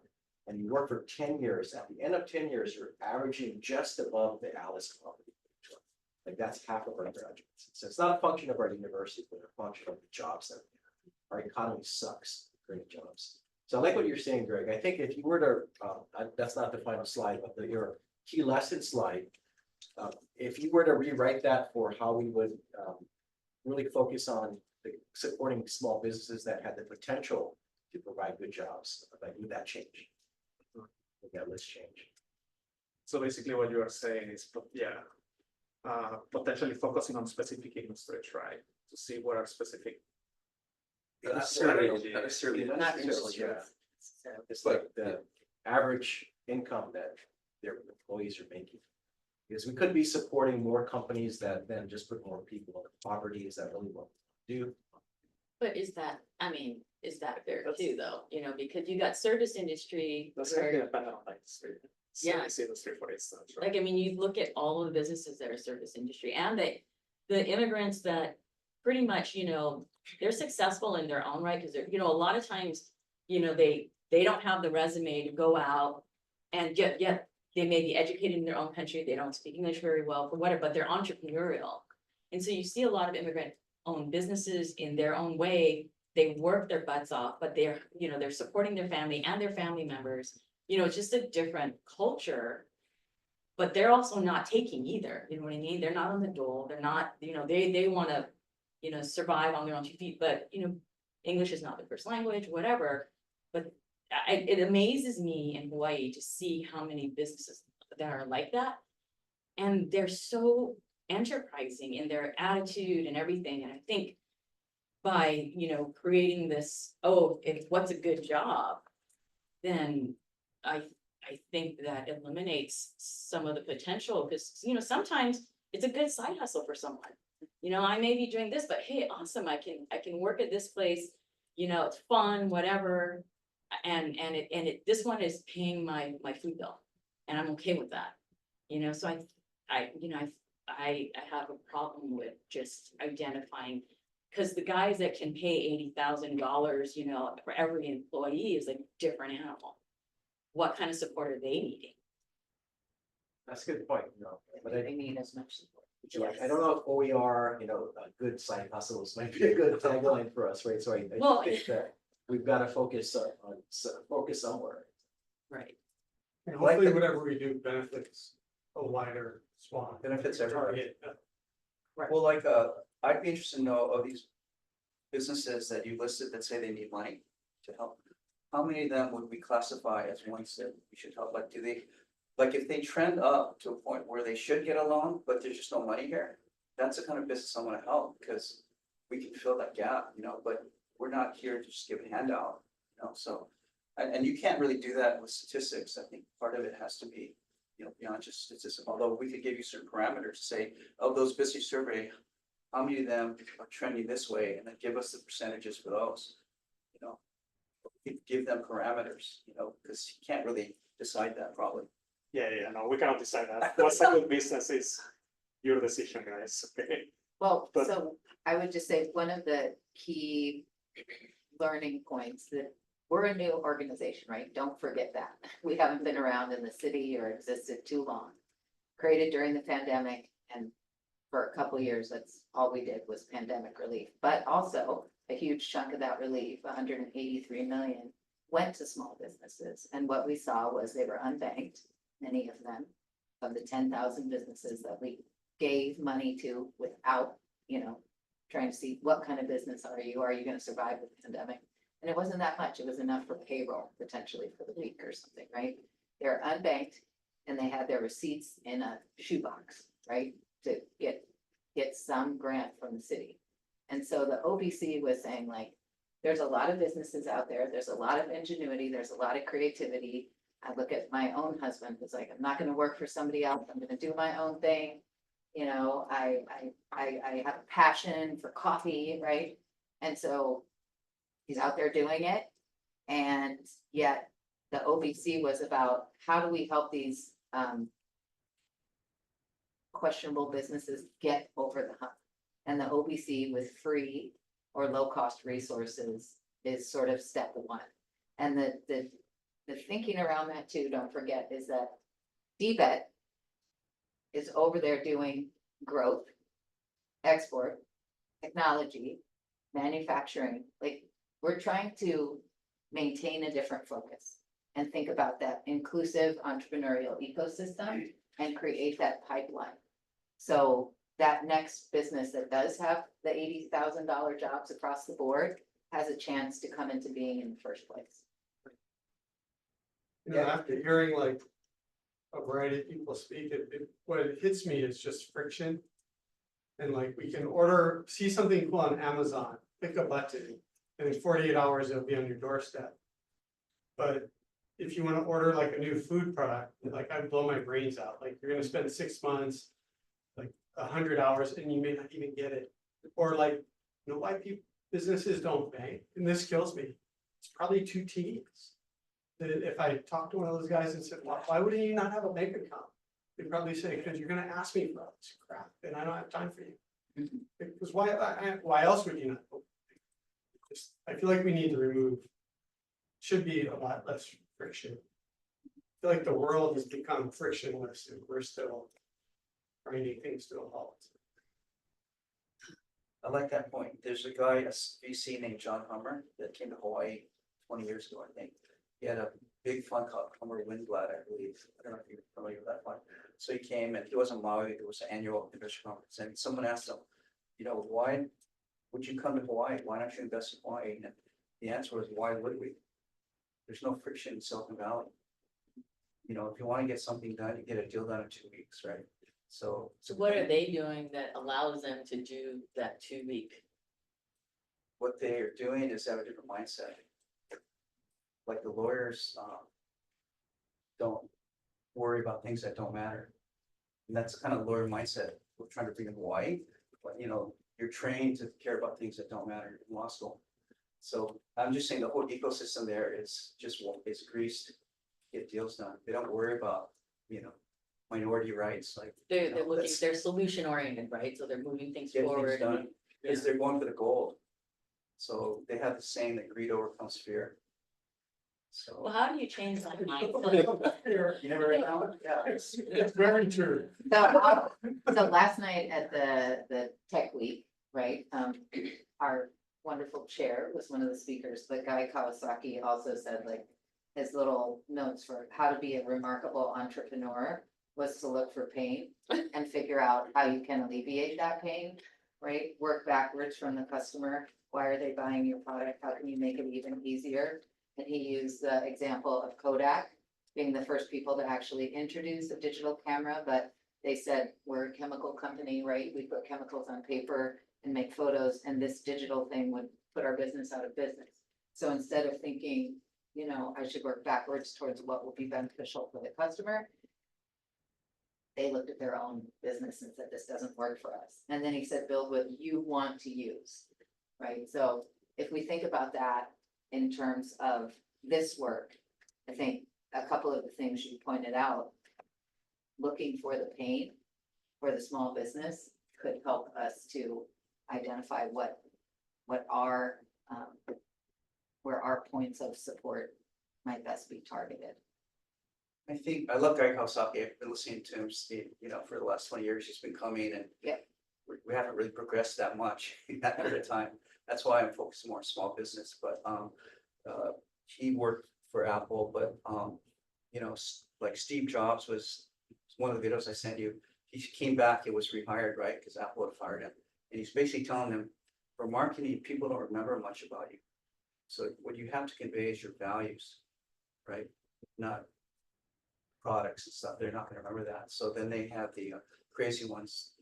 and you work for 10 years, at the end of 10 years, you're averaging just above the Alice Club. Like that's half of our graduates. So it's not a function of our university, but a function of the jobs that we have. Our economy sucks, great jobs. So I like what you're saying, Greg. I think if you were to, that's not the final slide, but your key lesson slide, if you were to rewrite that for how we would really focus on supporting small businesses that had the potential to provide good jobs, like would that change? Would that list change? So basically what you are saying is, yeah, potentially focusing on specific industries, right? To see what are specific. Not necessarily, not necessarily, yeah. It's like the average income that their employees are making. Because we could be supporting more companies that then just put more people in poverty. Is that really what we do? but is that, I mean, is that fair too, though? You know, because you got service industry. That's where- really dependent on industry. Yeah. Service industry, for instance, right? Like, I mean, you look at all of the businesses that are service industry and they, the immigrants that pretty much, they're successful in their own right, because they're, a lot of times, they don't have the resume to go out and yet they may be educated in their own country, they don't speak English very well, for whatever, but they're entrepreneurial. And so you see a lot of immigrant-owned businesses in their own way, they work their butts off, but they're supporting their family and their family members. It's just a different culture. But they're also not taking either, you know what I mean? They're not on the dole, they're not, they wanna, survive on their own 2 feet, but, English is not their first language, whatever. But it amazes me in Hawaii to see how many businesses that are like that. And they're so enterprising in their attitude and everything, and I think by, creating this, what's a good job? Then I think that eliminates some of the potential, because, sometimes it's a good side hustle for someone. I may be doing this, but hey, awesome, I can work at this place, it's fun, whatever. And this one is paying my food bill, and I'm okay with that. So I have a problem with just identifying, because the guys that can pay $80,000, for every employee is a different animal. What kind of support are they needing? That's a good point, but They need as much support. I don't know if OER, a good side hustles might be a good tagline for us, right? So I Well, think that we've got to focus focus somewhere. Right. And hopefully whatever we do benefits a wider swath. Benefits everybody. Target. Well, I'd be interested to know of these businesses that you listed that say they need money to help. How many of them would we classify as ones that we should help? Like, do they, if they trend up to a point where they should get a loan, but there's just no money here? That's the kind of business I want to help, because we can fill that gap, but we're not here to just give a handout, so. And you can't really do that with statistics. I think part of it has to be, beyond just statistics, although we could give you certain parameters, say, of those business survey, how many of them are trending this way, and then give us the percentages for those, give them parameters, because you can't really decide that probably. Yeah, no, we cannot decide that. What's a good business is your decision, guys, okay? Well, But- so I would just say one of the key learning points that we're a new organization, right? Don't forget that. We haven't been around in the city or existed too long. Created during the pandemic, and for a couple years, that's all we did was pandemic relief. But also a huge chunk of that relief, 183 million, went to small businesses. And what we saw was they were unbanked, many of them, of the 10,000 businesses that we gave money to without, trying to see what kind of business are you? Are you going to survive the pandemic? And it wasn't that much. It was enough for payroll potentially for the week or something, right? They're unbanked and they had their receipts in a shoebox, right? To get some grant from the city. And so the OBC was saying, there's a lot of businesses out there. There's a lot of ingenuity. There's a lot of creativity. I look at my own husband who's like, I'm not going to work for somebody else. I'm going to do my own thing. I have a passion for coffee, right? And so he's out there doing it. And yet the OBC was about how do we help these questionable businesses get over the hump? And the OBC with free or low cost resources is sort of step one. And the thinking around that too, don't forget, is that DBET is over there doing growth, export, technology, manufacturing. We're trying to maintain a different focus and think about that inclusive entrepreneurial ecosystem and create that pipeline. So that next business that does have the $80,000 jobs across the board has a chance to come into being in the first place. After hearing a variety of people speak, what it hits me is just friction. And we can see something cool on Amazon, click a button, and in 48 hours, it'll be on your doorstep. But if you want to order a new food product, I'd blow my brains out. You're gonna spend 6 months, 100 hours, and you may not even get it. Or why businesses don't bank, and this kills me. It's probably too tedious. That if I talked to one of those guys and said, why wouldn't you not have a bank account? They'd probably say, because you're gonna ask me for all this crap, and I don't have time for you. Because why else would you not? I feel like we need to remove, should be a lot less friction. I feel like the world has become frictionless and we're still grinding things to a halt. I like that point. There's a guy, a VC named John Hummer that came to Hawaii 20 years ago, I think. He had a big fund called Hummer Windblad, I believe. I don't know if you're familiar with that fund. So he came and he was in Maui. It was an annual investor conference, and someone asked him, you know, why would you come to Hawaii? Why don't you invest in Hawaii? And the answer was, why would we? There's no friction in Silicon Valley. You know, if you want to get something done, you get a deal done in 2 weeks, right? So what are they doing that allows them to do that 2 week? what they are doing is have a different mindset. Like the lawyers, don't worry about things that don't matter. And that's the kind of lawyer mindset we're trying to bring in Hawaii. But you know, you're trained to care about things that don't matter in law school. So I'm just saying the whole ecosystem there is just, it's greased, get deals done. They don't worry about, you know, minority rights, like. They're you know, looking, that's- they're solution oriented, right? So they're moving things Get things forward. done, because they're going for the gold. So they have the saying that greed overcomes fear. Well, So. how do you change that mindset? You never read that one? Yeah. It's very true. So last night at the tech week, right, our wonderful chair was one of the speakers, but Guy Kawasaki also said like. His little notes for how to be a remarkable entrepreneur was to look for pain and figure out how you can alleviate that pain, right? Work backwards from the customer. Why are they buying your product? How can you make it even easier? And he used the example of Kodak being the first people to actually introduce a digital camera, but they said, we're a chemical company, right? We put chemicals on paper and make photos, and this digital thing would put our business out of business. So instead of thinking, you know, I should work backwards towards what will be beneficial for the customer, they looked at their own business and said, this doesn't work for us. And then he said, build what you want to use, right? So if we think about that in terms of this work, I think a couple of the things you pointed out, looking for the pain for the small business could help us to identify what our, where our points of support might best be targeted. I think, I love Guy Kawasaki. I've been listening to him, you know, for the last 20 years. He's been coming and. Yep. We haven't really progressed that much in that period of time. That's why I'm focused more on small business, but, he worked for Apple, but, you know, like Steve Jobs was one of the videos I sent you. He came back, it was rehired, right? Because Apple had fired him. And he's basically telling them, for marketing, people don't remember much about you. So what you have to convey is your values, right? Not products and stuff. They're not gonna remember that. So then they have the crazy ones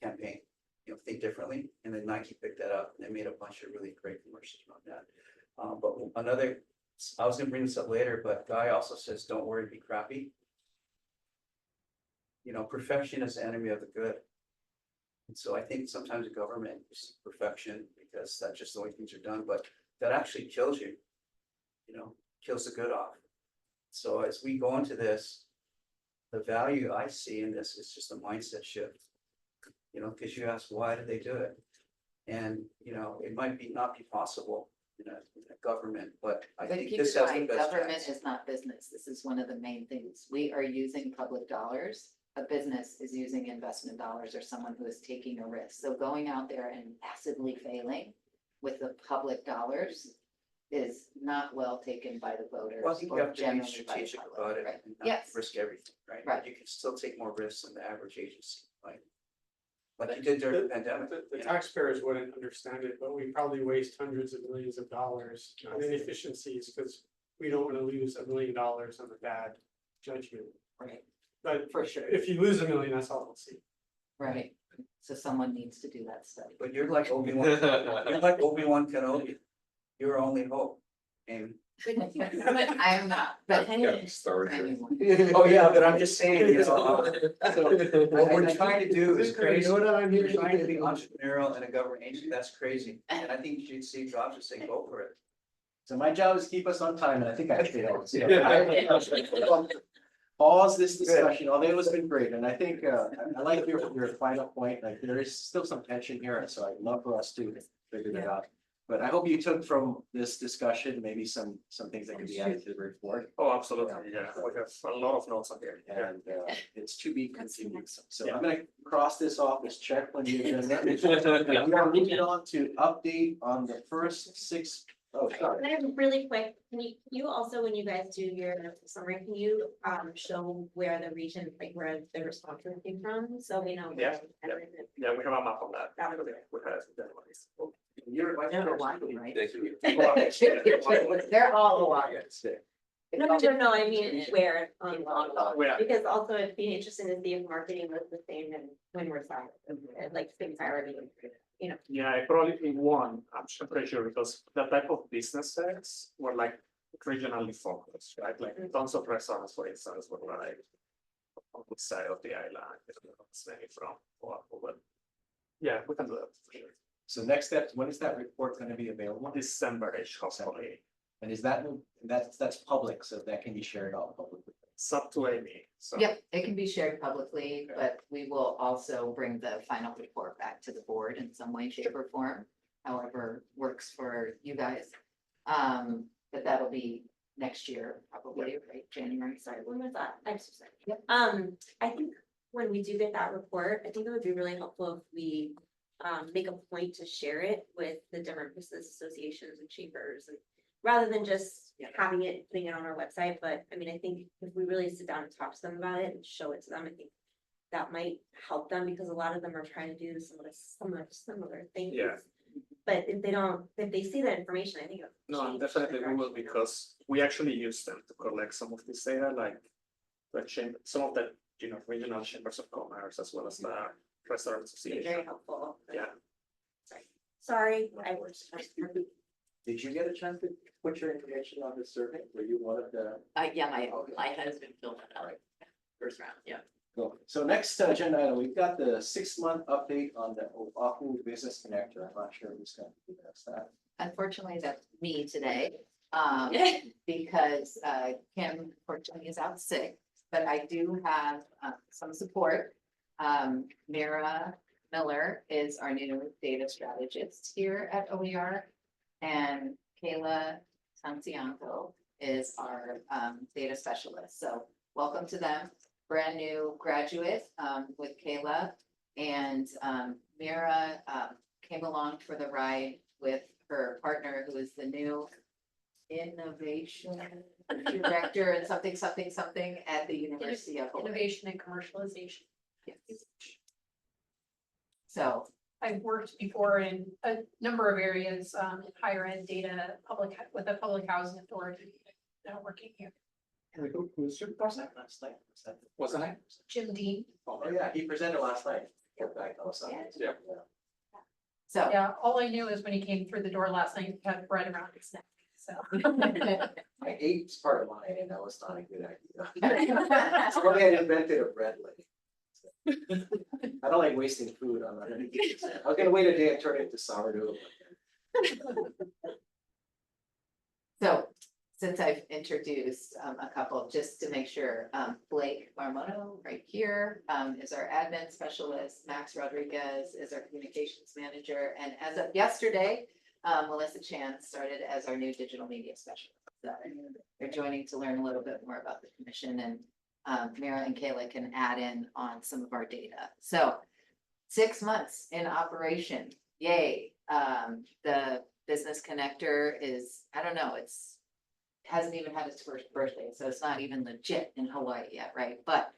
campaign, you know, think differently. And then Nike picked that up and they made a bunch of really great commercials around that. But another, I was gonna bring this up later, but Guy also says, don't worry, be crappy. You know, perfection is the enemy of the good. And so I think sometimes the government is perfection because that's just the way things are done, but that actually kills you, you know, kills the good off. So as we go into this, the value I see in this is just a mindset shift. You know, because you ask, why did they do it? And, you know, it might not be possible in a government, but I But think keep this in has the mind, best government chance. is not business. This is one of the main things. We are using public dollars. A business is using investment dollars or someone who is taking a risk. So going out there and massively failing with the public dollars is not well taken by the voters. Well, I think you or have to be generally by the strategic public, about it right? and not Yes. risk everything, right? Right. You can still take more risks than the average agency, right? Like you did during the pandemic. The you know? taxpayers wouldn't understand it, but we probably waste hundreds of millions of dollars on inefficiencies because we don't want to lose $1 million on a bad judgment. Right, But for sure, if you lose $1 million, that's all we'll see. right. So someone needs to do that study. But you're like Obi-Wan, you're like Obi-Wan Kenobi. You're our only hope. And, I am not, but Yeah, start. anyone. oh yeah, but I'm just saying, you know, so what we're trying to do is crazy. You know what I'm We're hearing? trying to be entrepreneurial in a government agency. That's crazy. And I think you should see Jobs just say, go for it. So my job is keep us on time, and I think I failed. So pause this discussion, although it's been great, and I think, I like your final point, like, there is still some tension here, and so I'd love for us to figure that out. But I hope you took from this discussion, maybe some things that could be added to the report, Oh, absolutely, yeah, we have a lot of notes on here. and, it's to be continued. So Yeah. I'm gonna cross this off as check on the agenda. We are moving on to update on the first 6, oh, sorry. Can I really quick, can you also, when you guys do your summary, can you show where the region, like where the response came from, so we know? Yeah, Yeah, we have a map on that. That would be We have. You're vice They're president. Hawaii, right? Thank you. They're all Hawaii. No, I mean, where on Where? because also it'd be interesting to see if marketing was the same and when we're silent, like same priority, you know. Yeah, I probably in one, I'm pretty sure, because the type of businesses were like regionally focused, right? Like tons of restaurants, for instance, were like on the side of the island, maybe from Oahu, but yeah, we can do that for sure. So next step, when is that report gonna be available? December-ish, hopefully. And is that's public, so that can be shared all publicly? It's up to Amy, so. Yep, it can be shared publicly, but we will also bring the final report back to the board in some way, shape or form. However, works for you guys. But that'll be next year, probably, right, January, Sorry, when was that? I'm so sorry. Yep. I think when we do get that report, I think it would be really helpful if we make a point to share it with the different business associations and chambers and rather than just having it, putting it on our website, but I mean, I think if we really sit down and talk to them about it and show it to them, I think that might help them because a lot of them are trying to do some of the similar things. Yeah. But if they see that information, I think. It'll No, change definitely the we will, direction. because we actually use them to collect some of this data, like the chamber, some of the, regional chambers of commerce as well as the restaurant Be very association. helpful. Yeah. Sorry, I was. Did you get a chance to put your information on the survey? Were you one of the? Yeah, my husband filled it out. First round, yeah. Cool. So next agenda item, we've got the 6-month update on the Oahu Business Connector. I'm not sure who's gonna give us that. Unfortunately, that's me today, because Kim unfortunately is out sick, but I do have some support. Mira Miller is our new data strategist here at OER. And Kayla Santiago is our data specialist. So welcome to them. Brand new graduate with Kayla. And Mira came along for the ride with her partner, who is the new innovation director and something at the University of Hawaii. Innovation and commercialization. Yes. So I've worked before in a number of areas, in higher ed data, with the public housing authority, now working here. Who's your person last night? What's the name? Jim Dean. Oh, yeah, he presented last night. Back on Sunday. Yeah. so Yeah, all I knew is when he came through the door last night, he had bread around his neck, so. I ate part of mine and that was not a good idea. Somebody had invented a bread lake. I don't like wasting food on that. I was gonna wait a day and turn it into sourdough. So, since I've introduced a couple, just to make sure, Blake Marmono right here is our admin specialist. Max Rodriguez is our communications manager. And as of yesterday, Melissa Chan started as our new digital media specialist. So they're joining to learn a little bit more about the commission, and Mira and Kayla can add in on some of our data. So 6 months in operation, yay. The business connector is, I don't know, hasn't even had its first birthday, so it's not even legit in Hawaii yet, right? But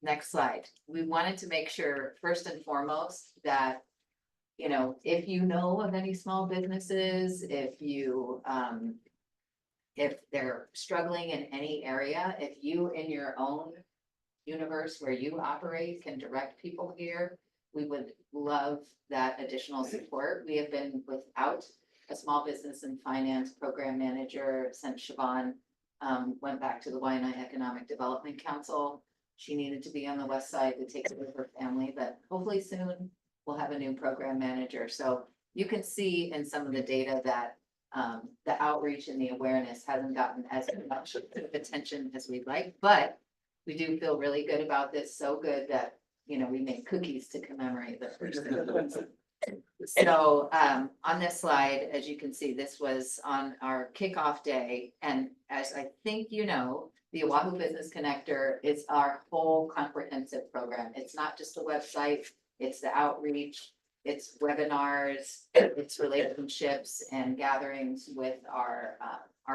next slide. We wanted to make sure, first and foremost, that if you know of any small businesses, if they're struggling in any area, if you in your own universe where you operate can direct people here, we would love that additional support. We have been without a small business and finance program manager since Siobhan went back to the Waianae Economic Development Council. She needed to be on the west side to take care of her family, but hopefully soon we'll have a new program manager. So you can see in some of the data that the outreach and the awareness hasn't gotten as much attention as we'd like, but we do feel really good about this, so good that, you know, we make cookies to commemorate the first. So, on this slide, as you can see, this was on our kickoff day, and as I think you know, the Oahu Business Connector is our whole comprehensive program. It's not just the website, it's the outreach, it's webinars, it's relationships and gatherings with our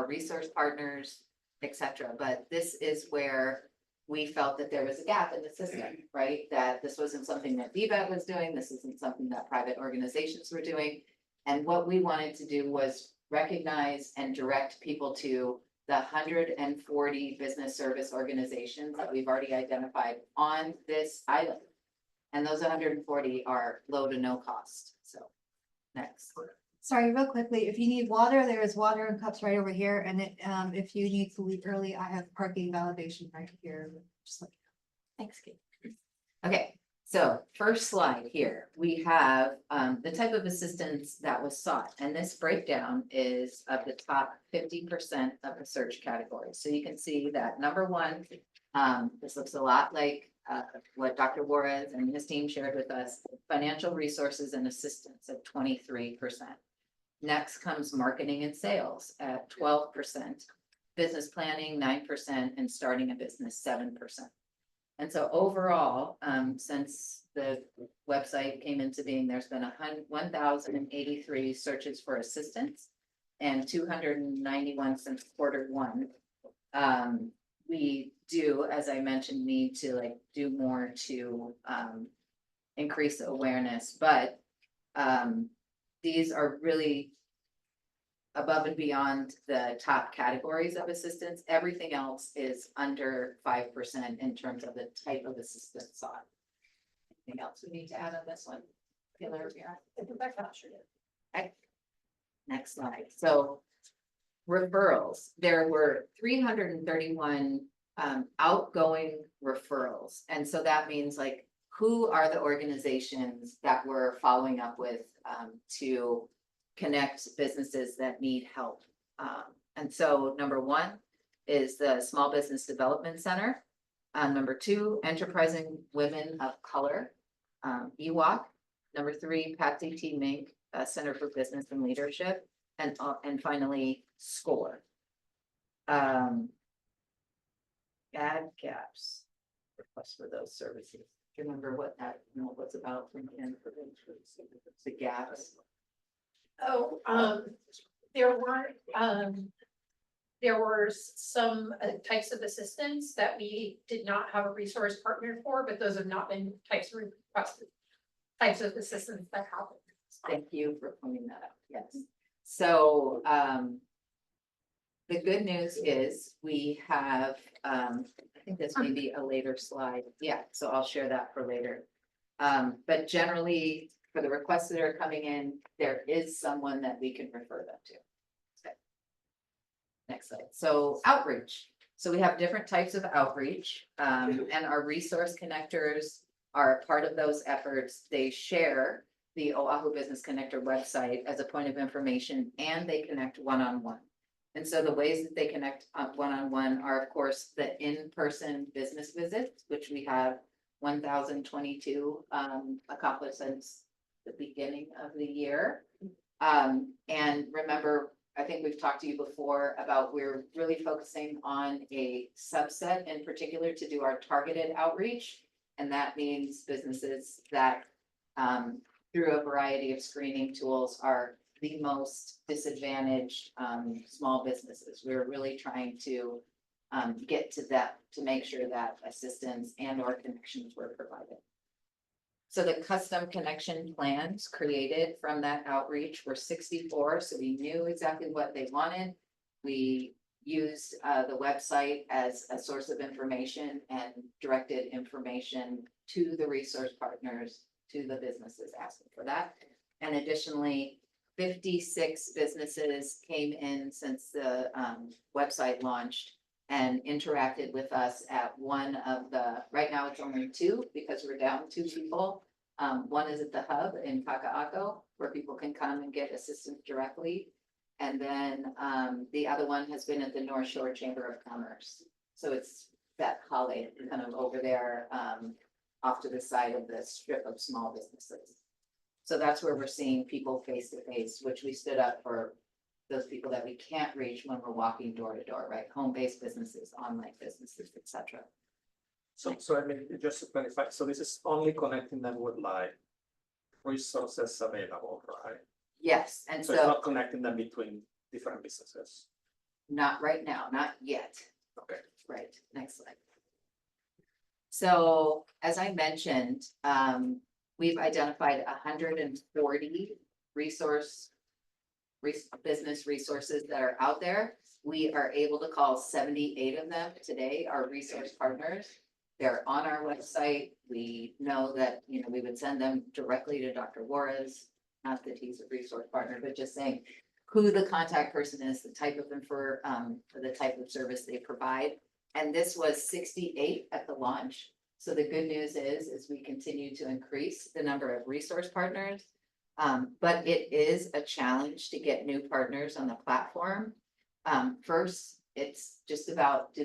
resource partners, et cetera. But this is where we felt that there was a gap in the system, right? That this wasn't something that VBAT was doing, this isn't something that private organizations were doing. And what we wanted to do was recognize and direct people to the 140 business service organizations that we've already identified on this island. And those 140 are low to no cost, so, next. Sorry, real quickly, if you need water, there is water in cups right over here, and if you need to leave early, I have parking validation right here. Just like- Thanks, Kate. Okay, so first slide here, we have the type of assistance that was sought, and this breakdown is of the top 50% of the search categories. So you can see that number one, this looks a lot like what Dr. Juarez and his team shared with us, financial resources and assistance at 23%. Next comes marketing and sales at 12%, business planning 9%, and starting a business 7%. And so overall, since the website came into being, there's been 1,083 searches for assistance and 291 since Q1. We do, as I mentioned, need to like do more to increase awareness, but these are really above and beyond the top categories of assistance. Everything else is under 5% in terms of the type of assistance sought. Anything else we need to add on this one? Taylor, yeah. I think that captured it. Okay. Next slide. So referrals, there were 331 outgoing referrals. And so that means like, who are the organizations that we're following up with to connect businesses that need help? And so number one is the Small Business Development Center. Number two, Enterprising Women of Color, EWOC. Number three, Patsy T. Mink, Center for Business and Leadership. And finally, SCORE. Ad gaps, request for those services. Do you remember what that, what's about from the gaps? Oh, there were some types of assistance that we did not have a resource partner for, but those have not been types of requested types of assistance that happen. Thank you for pointing that out, yes. So, the good news is we have, I think this may be a later slide. Yeah, so I'll share that for later. But generally, for the requests that are coming in, there is someone that we can refer them to. Okay. Next slide. So outreach. So we have different types of outreach, and our resource connectors are part of those efforts. They share the Oahu Business Connector website as a point of information, and they connect one-on-one. And so the ways that they connect one-on-one are, of course, the in-person business visits, which we have 1,022 accomplished since the beginning of the year. And remember, I think we've talked to you before about we're really focusing on a subset in particular to do our targeted outreach. And that means businesses that through a variety of screening tools are the most disadvantaged small businesses. We're really trying to get to that to make sure that assistance and or connections were provided. So the custom connection plans created from that outreach were 64, so we knew exactly what they wanted. We used the website as a source of information and directed information to the resource partners, to the businesses asking for that. And additionally, 56 businesses came in since the website launched and interacted with us at one of the, right now it's only two because we're down 2 people. One is at the hub in Kaka'ako where people can come and get assistance directly. And then, the other one has been at the North Shore Chamber of Commerce. So it's that hallway kind of over there, off to the side of the strip of small businesses. So that's where we're seeing people face to face, which we stood up for those people that we can't reach when we're walking door to door, right? Home-based businesses, online businesses, et cetera. So I mean, just to clarify, so this is only connecting them with like resources available, right? Yes, and So it's so, not connecting them between different businesses. not right now, not yet. Okay. Right, next slide. So, as I mentioned, we've identified 140 business resources that are out there. We are able to call 78 of them today, our resource partners. They're on our website. We know that, we would send them directly to Dr. Juarez, not that he's a resource partner, but just saying who the contact person is, the type of the type of service they provide. And this was 68 at the launch. So the good news is we continue to increase the number of resource partners. But it is a challenge to get new partners on the platform. First, it's just about,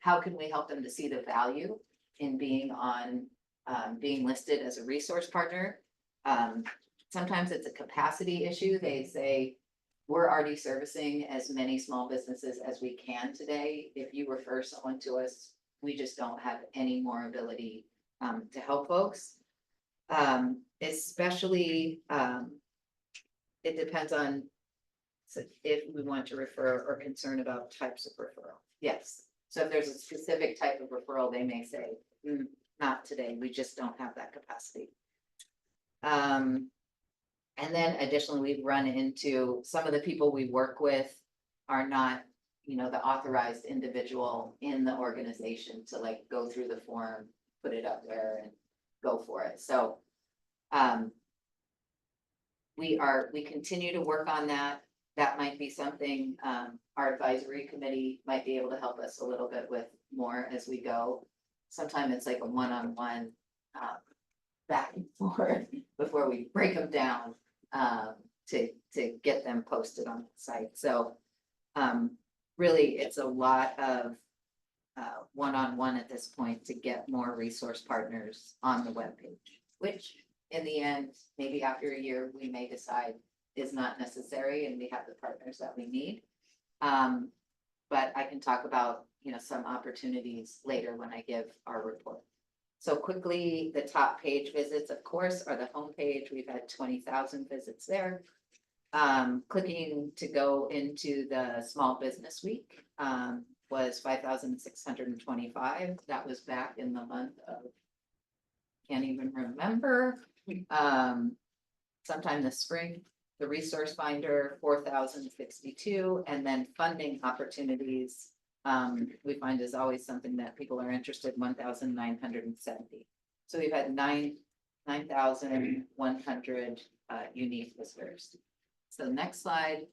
how can we help them to see the value in being being listed as a resource partner? Sometimes it's a capacity issue. They say, we're already servicing as many small businesses as we can today. If you refer someone to us, we just don't have any more ability to help folks. Especially, it depends on if we want to refer or concern about types of referral. Yes. So if there's a specific type of referral, they may say, not today, we just don't have that capacity. And then additionally, we've run into some of the people we work with are not, the authorized individual in the organization to like go through the form, put it up there and go for it. So we continue to work on that. That might be something our advisory committee might be able to help us a little bit with more as we go. Sometimes it's like a one-on-one back and forth before we break them down to get them posted on the site. So really, it's a lot of one-on-one at this point to get more resource partners on the webpage, which in the end, maybe after a year, we may decide is not necessary and we have the partners that we need. But I can talk about, some opportunities later when I give our report. So quickly, the top page visits, of course, are the homepage. We've had 20,000 visits there. Clicking to go into the Small Business Week was 5,625. That was back in the month of, can't even remember, sometime this spring. The Resource Finder, 4,062, and then funding opportunities, we find is always something that people are interested, 1,970. So we've had 9,100 unique visitors. So next slide.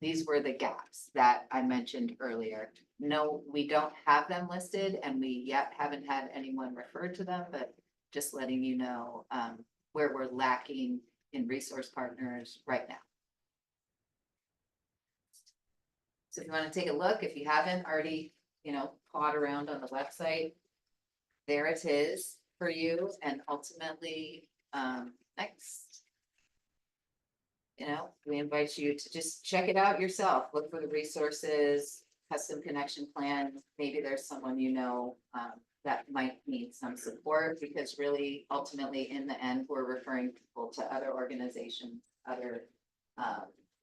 These were the gaps that I mentioned earlier. No, we don't have them listed and we yet haven't had anyone referred to them, but just letting you know where we're lacking in resource partners right now. So if you want to take a look, if you haven't already, pawed around on the website, there it is for you. And ultimately, next, we invite you to just check it out yourself. Look for the resources, custom connection plan. Maybe there's someone that might need some support, because really, ultimately, in the end, we're referring people to other organizations, other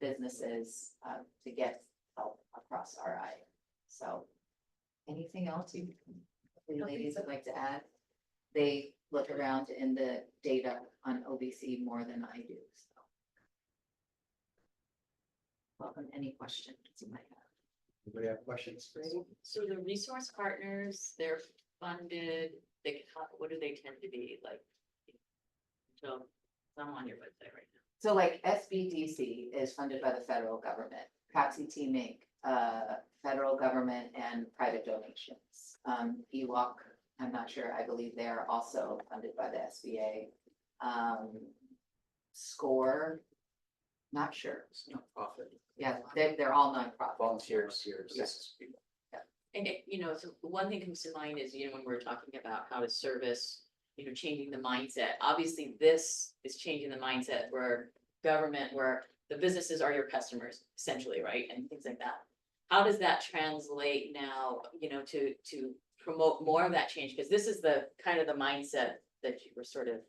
businesses to get help across RI. So anything else you ladies would like to add? They look around in the data on OBC more than I do. So welcome any questions you might have. Anybody have questions? So the resource partners, they're funded, what do they tend to be like? So I'm on your website right now. So like SBDC is funded by the federal government, Patsy Team Inc., federal government and private donations. EWOC, I'm not sure, I believe they're also funded by the SBA. SCORE Not sure. It's not profit, Yeah, they're all nonprofit. volunteers, Yes. business people. And so one thing comes to mind is, when we're talking about how to service, changing the mindset. Obviously, this is changing the mindset where government, where the businesses are your customers, essentially, right? And things like that. How does that translate now, to promote more of that change? Because this is the kind of the mindset that you were sort of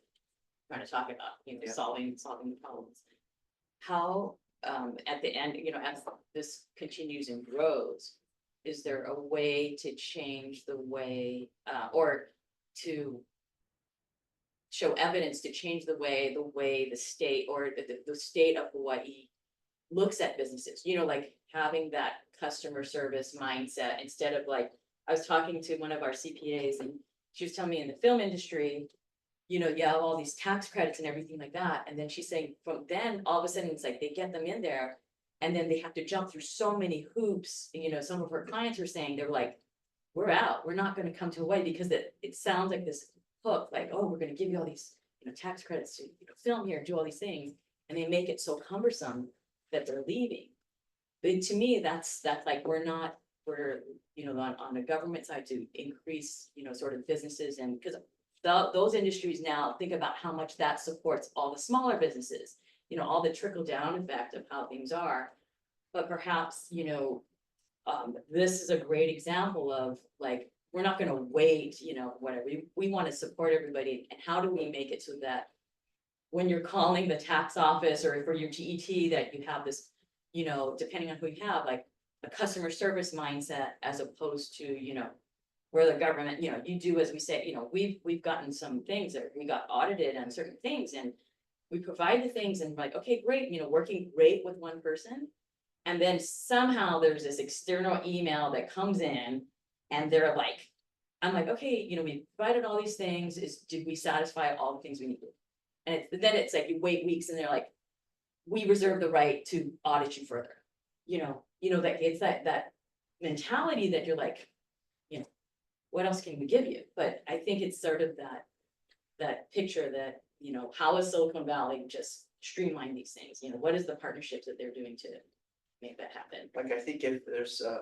trying to talk about, Yeah. solving the problems. How, at the end, as this continues and grows, is there a way to change the way, or to show evidence to change the way the state or the state of Hawaii looks at businesses, like having that customer service mindset instead of like, I was talking to one of our CPAs and she was telling me in the film industry, you have all these tax credits and everything like that. And then she's saying from then all of a sudden it's like they get them in there and then they have to jump through so many hoops. Some of her clients are saying, they're like, we're out, we're not gonna come to Hawaii because it sounds like this hook, like, oh, we're gonna give you all these, tax credits to, film here, do all these things. And they make it so cumbersome that they're leaving. But to me, that's like, we're, on the government side to increase, sort of businesses and because those industries now think about how much that supports all the smaller businesses, all the trickle down effect of how things are. But perhaps, this is a great example of like, we're not gonna wait, whatever, we wanna support everybody. And how do we make it so that when you're calling the tax office or for your TET, that you have this, depending on who you have, like a customer service mindset as opposed to, where the government, you do, as we say, we've gotten some things that we got audited on certain things and we provide the things and like, okay, great, working great with one person. And then somehow there's this external email that comes in and they're like, I'm like, okay, we provided all these things, did we satisfy all the things we needed? And then it's like, you wait weeks and they're like, we reserve the right to audit you further. That it's that mentality that you're like, what else can we give you? But I think it's sort of that picture that, how is Silicon Valley just streamline these things? What is the partnerships that they're doing to make that happen? Like, I think if there's a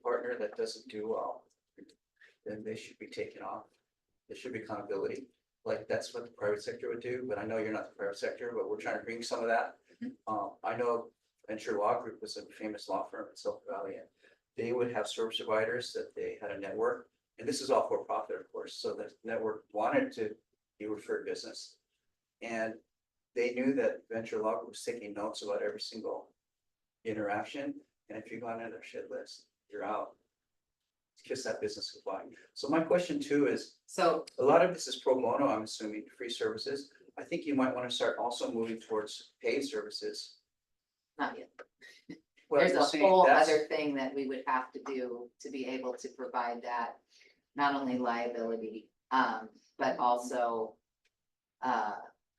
partner that doesn't do well, then they should be taken off. There should be accountability. Like, that's what the private sector would do, but I know you're not the private sector, but we're trying to bring some of that. I know Venture Law Group was a famous law firm in Silicon Valley, and they would have service providers that they had a network, and this is all for profit, of course, so the network wanted to be referred business. And they knew that Venture Law Group was taking notes about every single interaction, and if you go on their shit list, you're out. Kiss that business goodbye. So my question too is, So a lot of this is pro bono, I'm assuming, free services. I think you might want to start also moving towards paid services. not yet. Well, There's you're a saying whole that's- other thing that we would have to do to be able to provide that, not only liability, but also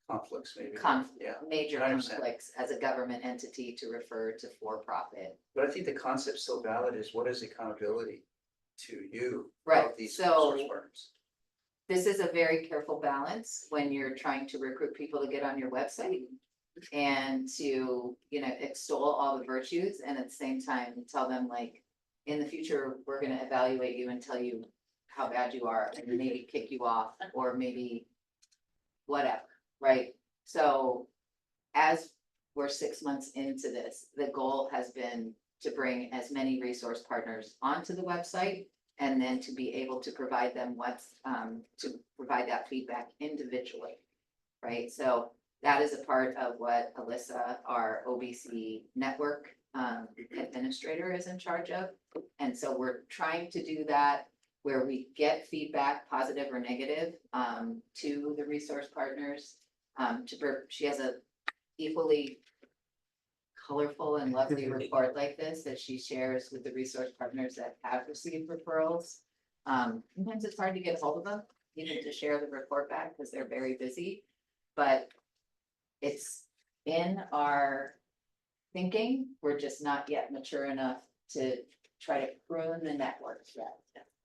Conflicts maybe. Yeah, major I understand. conflicts as a government entity to refer to for-profit. but I think the concept's still valid is what is accountability to you? Right, of these so- source partners? This is a very careful balance when you're trying to recruit people to get on your website and to, extol all the virtues and at the same time tell them like, in the future, we're gonna evaluate you and tell you how bad you are and maybe kick you off or maybe whatever, right? So as we're 6 months into this, the goal has been to bring as many resource partners onto the website and then to be able to provide them to provide that feedback individually, right? So that is a part of what Alyssa, our OBC network administrator, is in charge of. And so we're trying to do that where we get feedback, positive or negative, to the resource partners. She has a equally colorful and lovely report like this that she shares with the resource partners that have received referrals. Sometimes it's hard to get hold of them, even to share the report back because they're very busy. But it's in our thinking, we're just not yet mature enough to try to prune the network yet.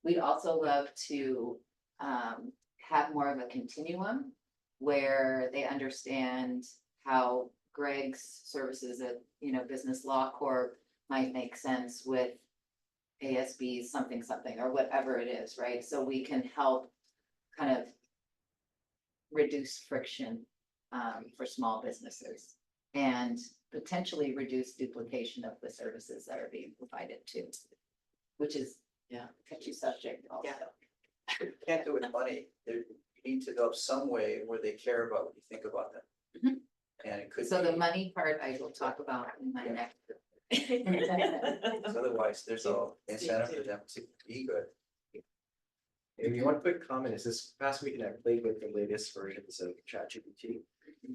We'd also love to have more of a continuum where they understand how Greg's services at, Business Law Corp might make sense with ASB something, or whatever it is, right? So we can help kind of reduce friction for small businesses and potentially reduce duplication of the services that are being provided too, which is, a touchy subject also. Can't do it with money, you need to have some way where they care about what you think about them. Mhm. And it could So the be, money part I will talk about in my next. 'cause otherwise, there's no incentive for them to be good. Maybe one quick comment is this past weekend I played with the latest versions of ChatGPT.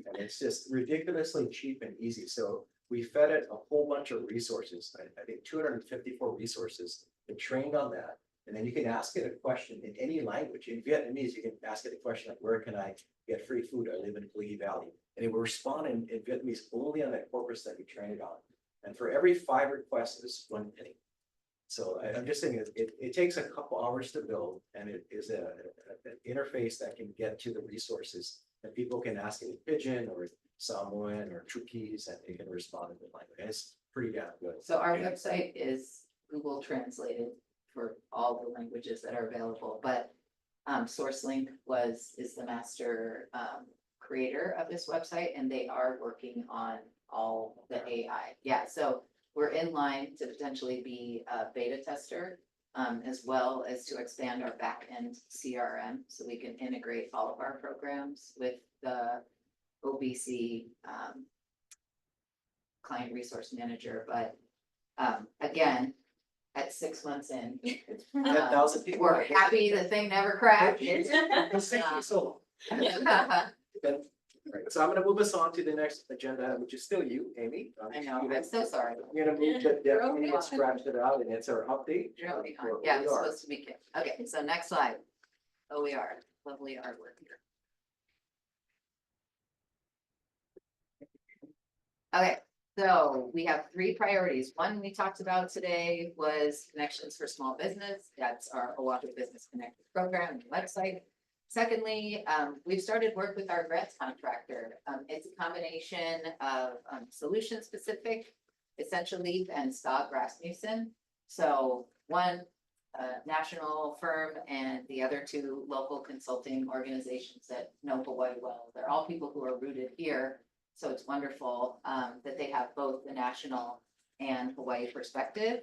And it's just ridiculously cheap and easy. So we fed it a whole bunch of resources, I think 254 resources. It trained on that. And then you can ask it a question in any language. In Vietnamese, you can ask it a question like, where can I get free food? I live in Lee Valley. And it will respond in Vietnamese only on that corpus that we trained it on. And for every 5 requests, it's 1 penny. So I'm just saying, it takes a couple hours to build, and it is an interface that can get to the resources. And people can ask it in Pidgin or Samoan or Chuukese, and they can respond in the language. And it's pretty damn good. So our website is Google translated for all the languages that are available, but SourceLink is the master creator of this website, and they are working on all the AI. Yeah, so we're in line to potentially be a beta tester, as well as to expand our back-end CRM, so we can integrate all of our programs with the OBC client resource manager. But again, at 6 months in, 10,000 people. we're happy the thing never crashed. It's taking so long. Right, so I'm gonna move us on to the next agenda, which is still you, Amy. I know, I'm so sorry. You're gonna move to deputy and scratch it out, and it's our update. Really for hard. Yeah, it's OER. supposed to be good. Okay, so next slide. OER, lovely artwork here. Okay, so we have 3 priorities. One we talked about today was connections for small business. That's our Oahu Business Connected program and website. Secondly, we've started work with our grants contractor. It's a combination of solution specific, Essential Leaf and Staub Rasmussen. So one national firm and the other 2 local consulting organizations that know Hawaii well. They're all people who are rooted here. So it's wonderful that they have both the national and Hawaii perspective.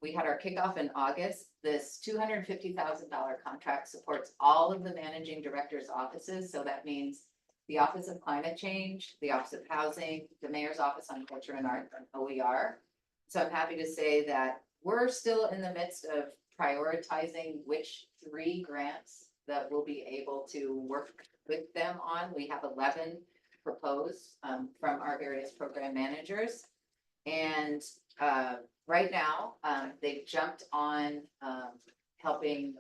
We had our kickoff in August. This $250,000 contract supports all of the managing director's offices. So that means the Office of Climate Change, the Office of Housing, the Mayor's Office on Culture and Art, and OER. So I'm happy to say that we're still in the midst of prioritizing which 3 grants that we'll be able to work with them on. We have 11 proposed from our various program managers. And right now, they've jumped on helping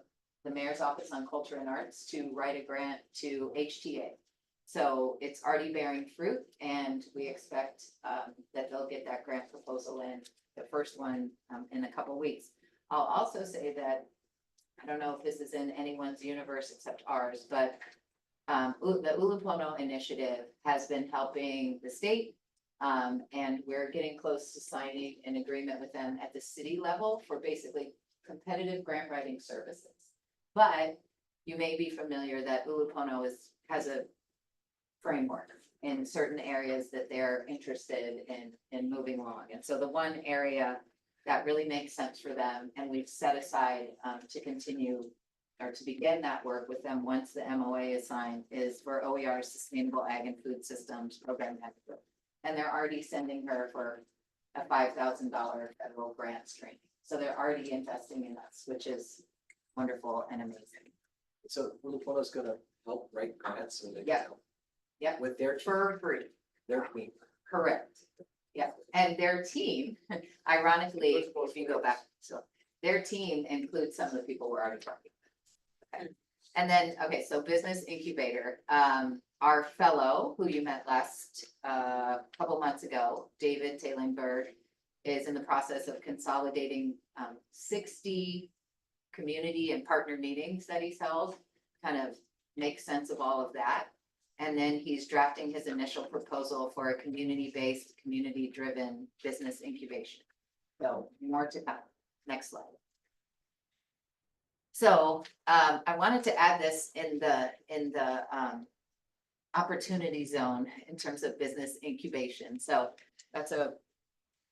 the Mayor's Office on Culture and Arts to write a grant to HTA. So it's already bearing fruit, and we expect that they'll get that grant proposal in, the first one, in a couple weeks. I'll also say that, I don't know if this is in anyone's universe except ours, but the Ulupono Initiative has been helping the state. And we're getting close to signing an agreement with them at the city level for basically competitive grant writing services. But you may be familiar that Ulupono has a framework in certain areas that they're interested in moving along. And so the one area that really makes sense for them, and we've set aside to continue or to begin that work with them once the MOA is signed, is for OER's Sustainable Ag and Food Systems Program Manager. And they're already sending her for a $5,000 federal grants training. So they're already investing in us, which is wonderful and amazing. So Ulupona's gonna help write grants so they Yeah. can. Yeah. With their For free. their team. Correct. Yeah, and their team, ironically, if you go back, so their team includes some of the people we're already talking about. Okay. And then, okay, so business incubator, our fellow who you met last couple months ago, David Taylingberg, is in the process of consolidating 60 community and partner meetings that he's held, kind of make sense of all of that. And then he's drafting his initial proposal for a community-based, community-driven business incubation. So more to come. Next slide. So I wanted to add this in the opportunity zone in terms of business incubation. So that's an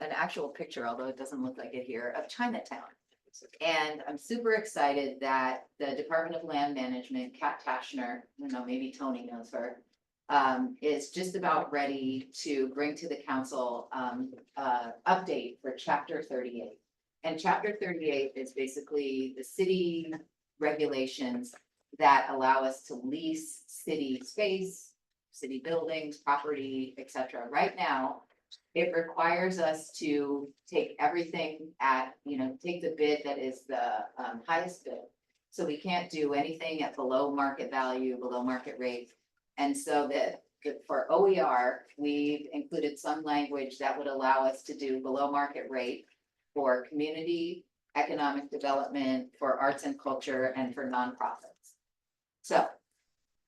actual picture, although it doesn't look like it here, of Chinatown. And I'm super excited that the Department of Land Management, Kat Tashner, I don't know, maybe Tony knows her, is just about ready to bring to the council update for chapter 38. And chapter 38 is basically the city regulations that allow us to lease city space, city buildings, property, etc. Right now, it requires us to take everything at, take the bid that is the highest bid. So we can't do anything at below market value, below market rate. And so that for OER, we've included some language that would allow us to do below market rate for community, economic development, for arts and culture, and for nonprofits. So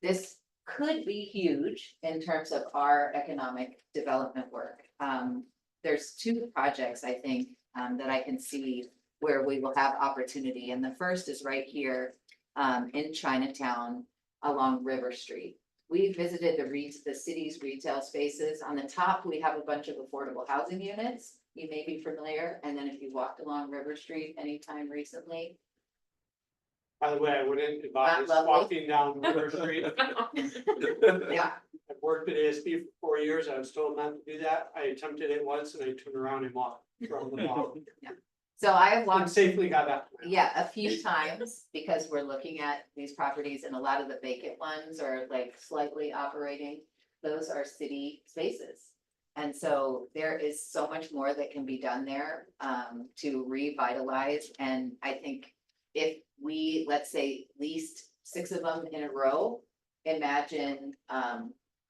this could be huge in terms of our economic development work. There's two projects, I think, that I can see where we will have opportunity. And the first is right here in Chinatown along River Street. We visited the city's retail spaces. On the top, we have a bunch of affordable housing units. You may be familiar. And then if you walked along River Street anytime recently. By the way, I wouldn't advise lovely. walking down River Street. Yeah. I've worked at ASB for 4 years. I was told not to do that. I attempted it once and I turned around and walked from the block. So I have And walked, safely got back. yeah, a few times because we're looking at these properties and a lot of the vacant ones are like slightly operating. Those are city spaces. And so there is so much more that can be done there to revitalize. And I think if we, let's say, leased 6 of them in a row, imagine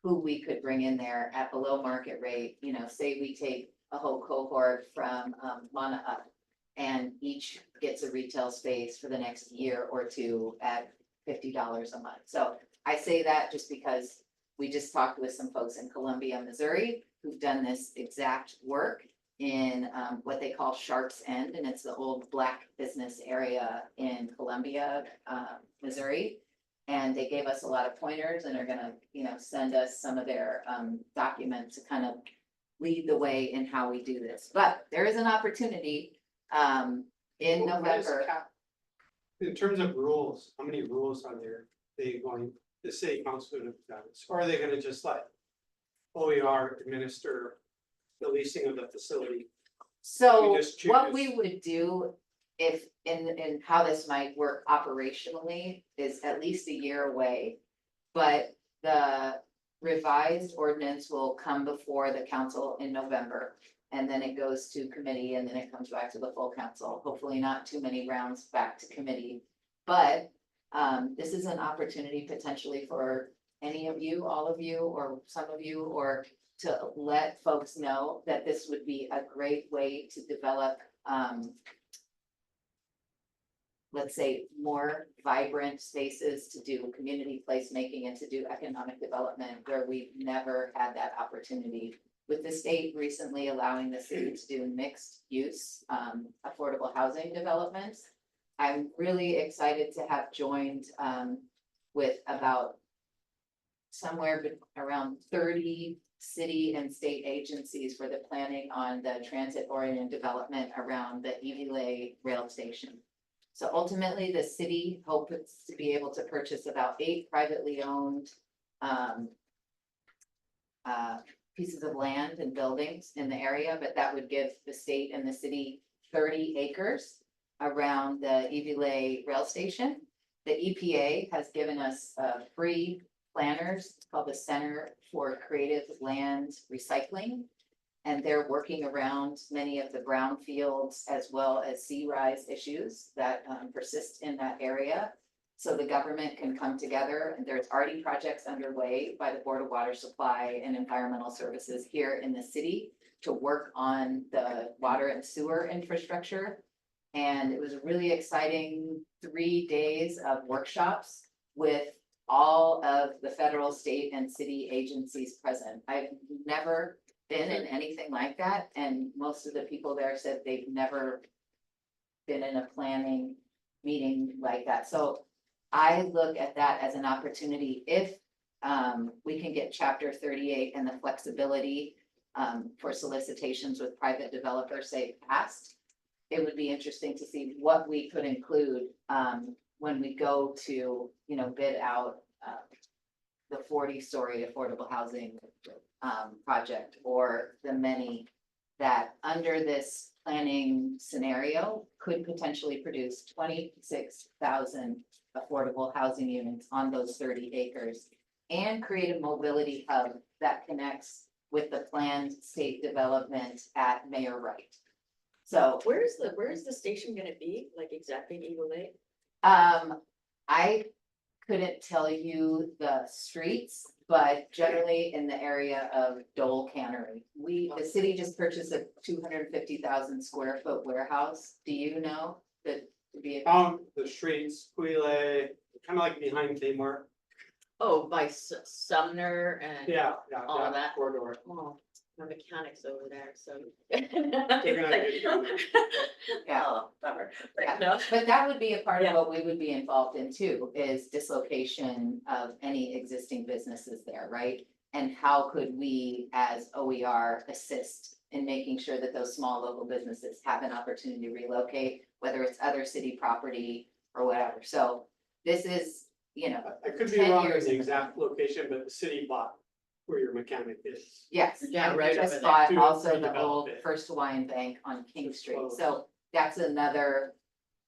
who we could bring in there at below market rate. Say we take a whole cohort from Mana Up and each gets a retail space for the next year or two at $50 a month. So I say that just because we just talked with some folks in Columbia, Missouri, who've done this exact work in what they call Sharp's End, and it's the old black business area in Columbia, Missouri. And they gave us a lot of pointers and are gonna, send us some of their documents to kind of lead the way in how we do this. But there is an opportunity in November. In terms of rules, how many rules are there? They going, the city council to have done this, or are they gonna just let OER administer the leasing of the facility? So We just what choose. we would do if in how this might work operationally is at least a year away. But the revised ordinance will come before the council in November. And then it goes to committee and then it comes back to the full council. Hopefully not too many rounds back to committee. But this is an opportunity potentially for any of you, all of you, or some of you, or to let folks know that this would be a great way to develop let's say, more vibrant spaces to do community placemaking and to do economic development where we've never had that opportunity. With the state recently allowing the city to do mixed use, affordable housing developments. I'm really excited to have joined with about somewhere around 30 city and state agencies for the planning on the transit-oriented development around the Evie rail station. So ultimately, the city hopes to be able to purchase about 8 privately owned pieces of land and buildings in the area, but that would give the state and the city 30 acres around the Evie rail station. The EPA has given us free planners called the Center for Creative Land Recycling. And they're working around many of the brownfields as well as sea rise issues that persist in that area. So the government can come together, and there's already projects underway by the Board of Water Supply and Environmental Services here in the city to work on the water and sewer infrastructure. And it was a really exciting 3 days of workshops with all of the federal, state and city agencies present. I've never been in anything like that, and most of the people there said they've never been in a planning meeting like that. So I look at that as an opportunity if we can get chapter 38 and the flexibility for solicitations with private developers say passed. It would be interesting to see what we could include when we go to, you know, bid out the 40-story affordable housing project, or the many that under this planning scenario could potentially produce 26,000 affordable housing units on those 30 acres and create a mobility hub that connects with the planned state development at Mayor Wright. So Where's the station gonna be, like exactly in Eagle Lake? I couldn't tell you the streets, but generally in the area of Dole Cannery. The city just purchased a 250,000 square foot warehouse. Do you know that to be? The streets, Quile, kind of like behind Kmart. Oh, by Sumner and. Yeah, All of that. corridor. Oh, my mechanic's over there, so. Yeah. Oh, bummer. Yeah. No. But that would be a part of Yeah. what we would be involved in too, is dislocation of any existing businesses there, right? And how could we, as OER, assist in making sure that those small local businesses have an opportunity to relocate, whether it's other city property or whatever. So this is, you know. I could be 10 wrong in years the in exact location, but the city bought where your mechanic is. Yes, Yeah, and right we just over there. bought To also the redevelop old it. First Hawaiian Bank on King Just Street, close. so that's another.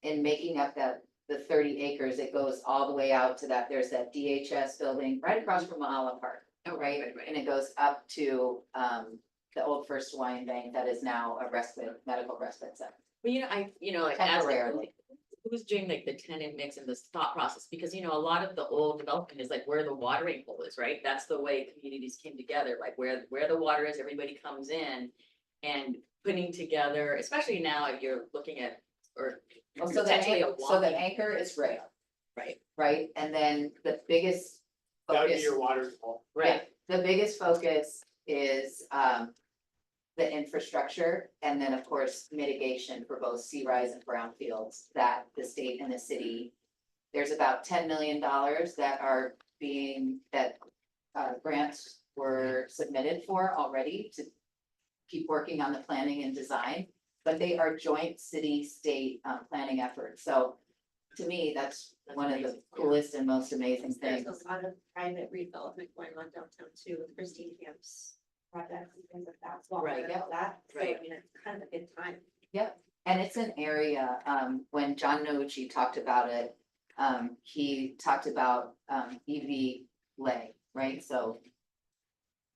In making up the 30 acres, it goes all the way out to that, there's that DHS building right across from Mahala Park. Oh, Right, right. and it goes up to the old First Hawaiian Bank that is now a medical respite center. Well, like as Temporarily. who's doing like the tenant mix and this thought process, because a lot of the old development is like where the watering hole is, right? That's the way communities came together, like where the water is, everybody comes in and putting together, especially now if you're looking at, or Well, so potentially a so the walking, anchor is rail, right, right, and then the biggest That would be focus. your water hole. right, The biggest focus is the infrastructure, and then, of course, mitigation for both sea rise and brownfields that the state and the city. There's about $10 million that are grants were submitted for already to keep working on the planning and design, but they are joint city-state planning efforts. So to me, that's one of the coolest and most amazing There's things. a lot of private redevelopment going on downtown too, with Christine Camp's projects and things like that. So Right, about that, so I right. mean, it's kind of a good time. And it's an area, when John Noguchi talked about it, he talked about EV lay, right? So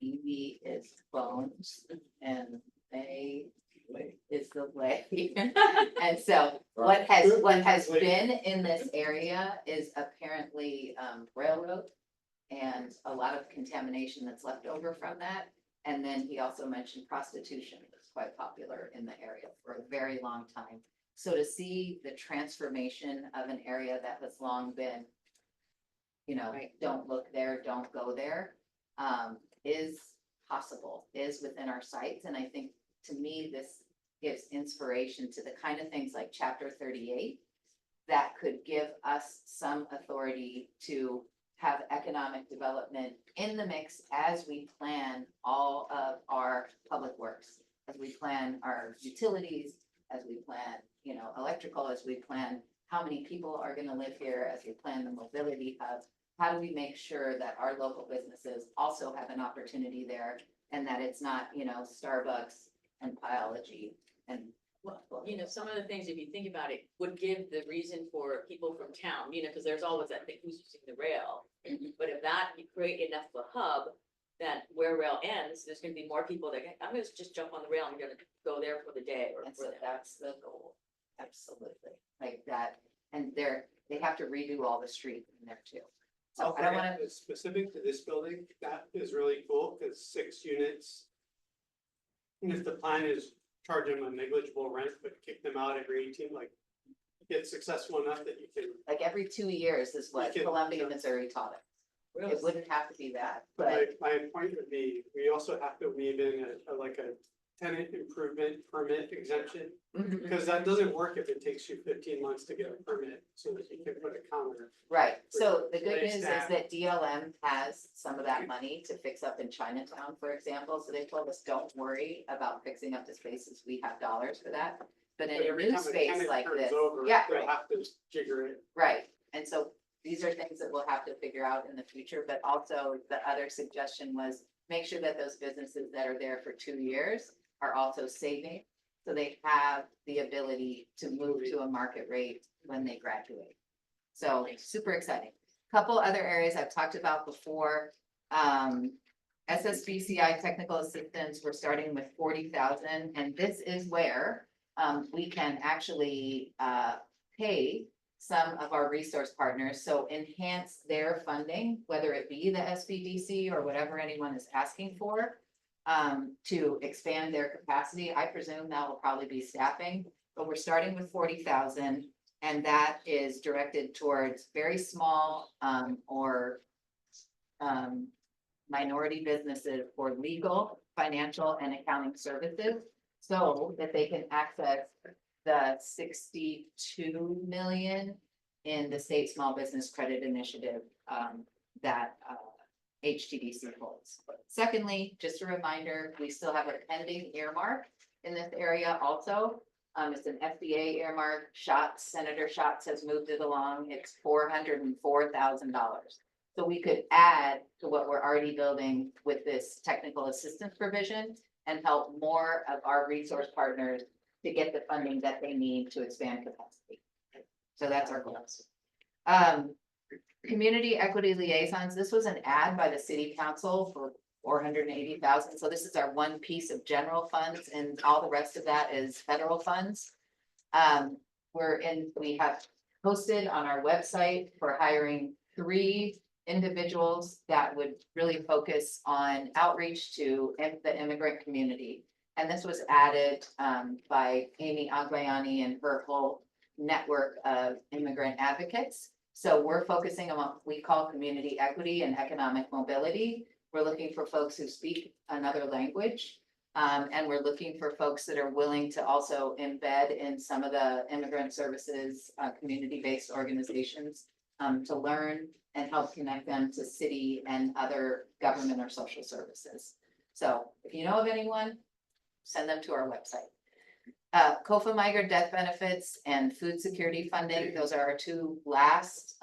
EV is bones and lay is the lay. And so what has been in this area is apparently railroad and a lot of contamination that's left over from that. And then he also mentioned prostitution was quite popular in the area for a very long time. So to see the transformation of an area that has long been, Right. don't look there, don't go there, is possible, is within our sights. And I think to me, this gives inspiration to the kind of things like chapter 38 that could give us some authority to have economic development in the mix as we plan all of our public works, as we plan our utilities, as we plan, electrical, as we plan how many people are gonna live here, as we plan the mobility hub. How do we make sure that our local businesses also have an opportunity there and that it's not, Starbucks and biology and. Some of the things, if you think about it, would give the reason for people from town, because there's always that thing, who's using the rail. But if you create enough of a hub, that where rail ends, there's gonna be more people that, I'm gonna just jump on the rail, I'm gonna go there for the day or And for so the. that's the goal, absolutely, like that, and they have to redo all the street in there too. So I don't wanna, Specific to this building, that is really cool, because 6 units. And if the plan is charge them a negligible rent, but kick them out every 18, get successful enough that you can. like every 2 years is what You can- Columbia, Missouri taught us. it wouldn't have to be that, but My point would be, we also have to weave in like a tenant improvement permit exemption. Mhm. Because that doesn't work if it takes you 15 months to get a permit, so that you can put a counter. right, so the good Place news is that. that DLM has some of that money to fix up in Chinatown, for example, so they told us, don't worry about fixing up the spaces, we have dollars for that. But in But a every new time a space tenant like turns this, over, yeah, they'll right. have to jigger it. Right, and so these are things that we'll have to figure out in the future, but also the other suggestion was make sure that those businesses that are there for 2 years are also saving. So they have the ability to move to a market rate when they graduate. So super exciting. Couple other areas I've talked about before. SSBCI technical assistance, we're starting with 40,000, and this is where we can actually pay some of our resource partners, so enhance their funding, whether it be the SBDC or whatever anyone is asking for, to expand their capacity. I presume that will probably be staffing, but we're starting with 40,000, and that is directed towards very small or minority businesses for legal, financial, and accounting services, so that they can access the 62 million in the state small business credit initiative that HTDC holds. Secondly, just a reminder, we still have a pending earmark in this area also. It's an FDA earmark. Senator Schatz has moved it along. It's $404,000. So we could add to what we're already building with this technical assistance provision and help more of our resource partners to get the funding that they need to expand capacity. So that's our goals. Community equity liaisons, this was an ad by the city council for 480,000. So this is our one piece of general funds, and all the rest of that is federal funds. We have posted on our website for hiring 3 individuals that would really focus on outreach to the immigrant community. And this was added by Amy Aguayani and her whole network of immigrant advocates. So we're focusing on what we call community equity and economic mobility. We're looking for folks who speak another language. And we're looking for folks that are willing to also embed in some of the immigrant services, community-based organizations to learn and help connect them to city and other government or social services. So if you know of anyone, send them to our website. COFA migrant death benefits and food security funding, those are our 2 last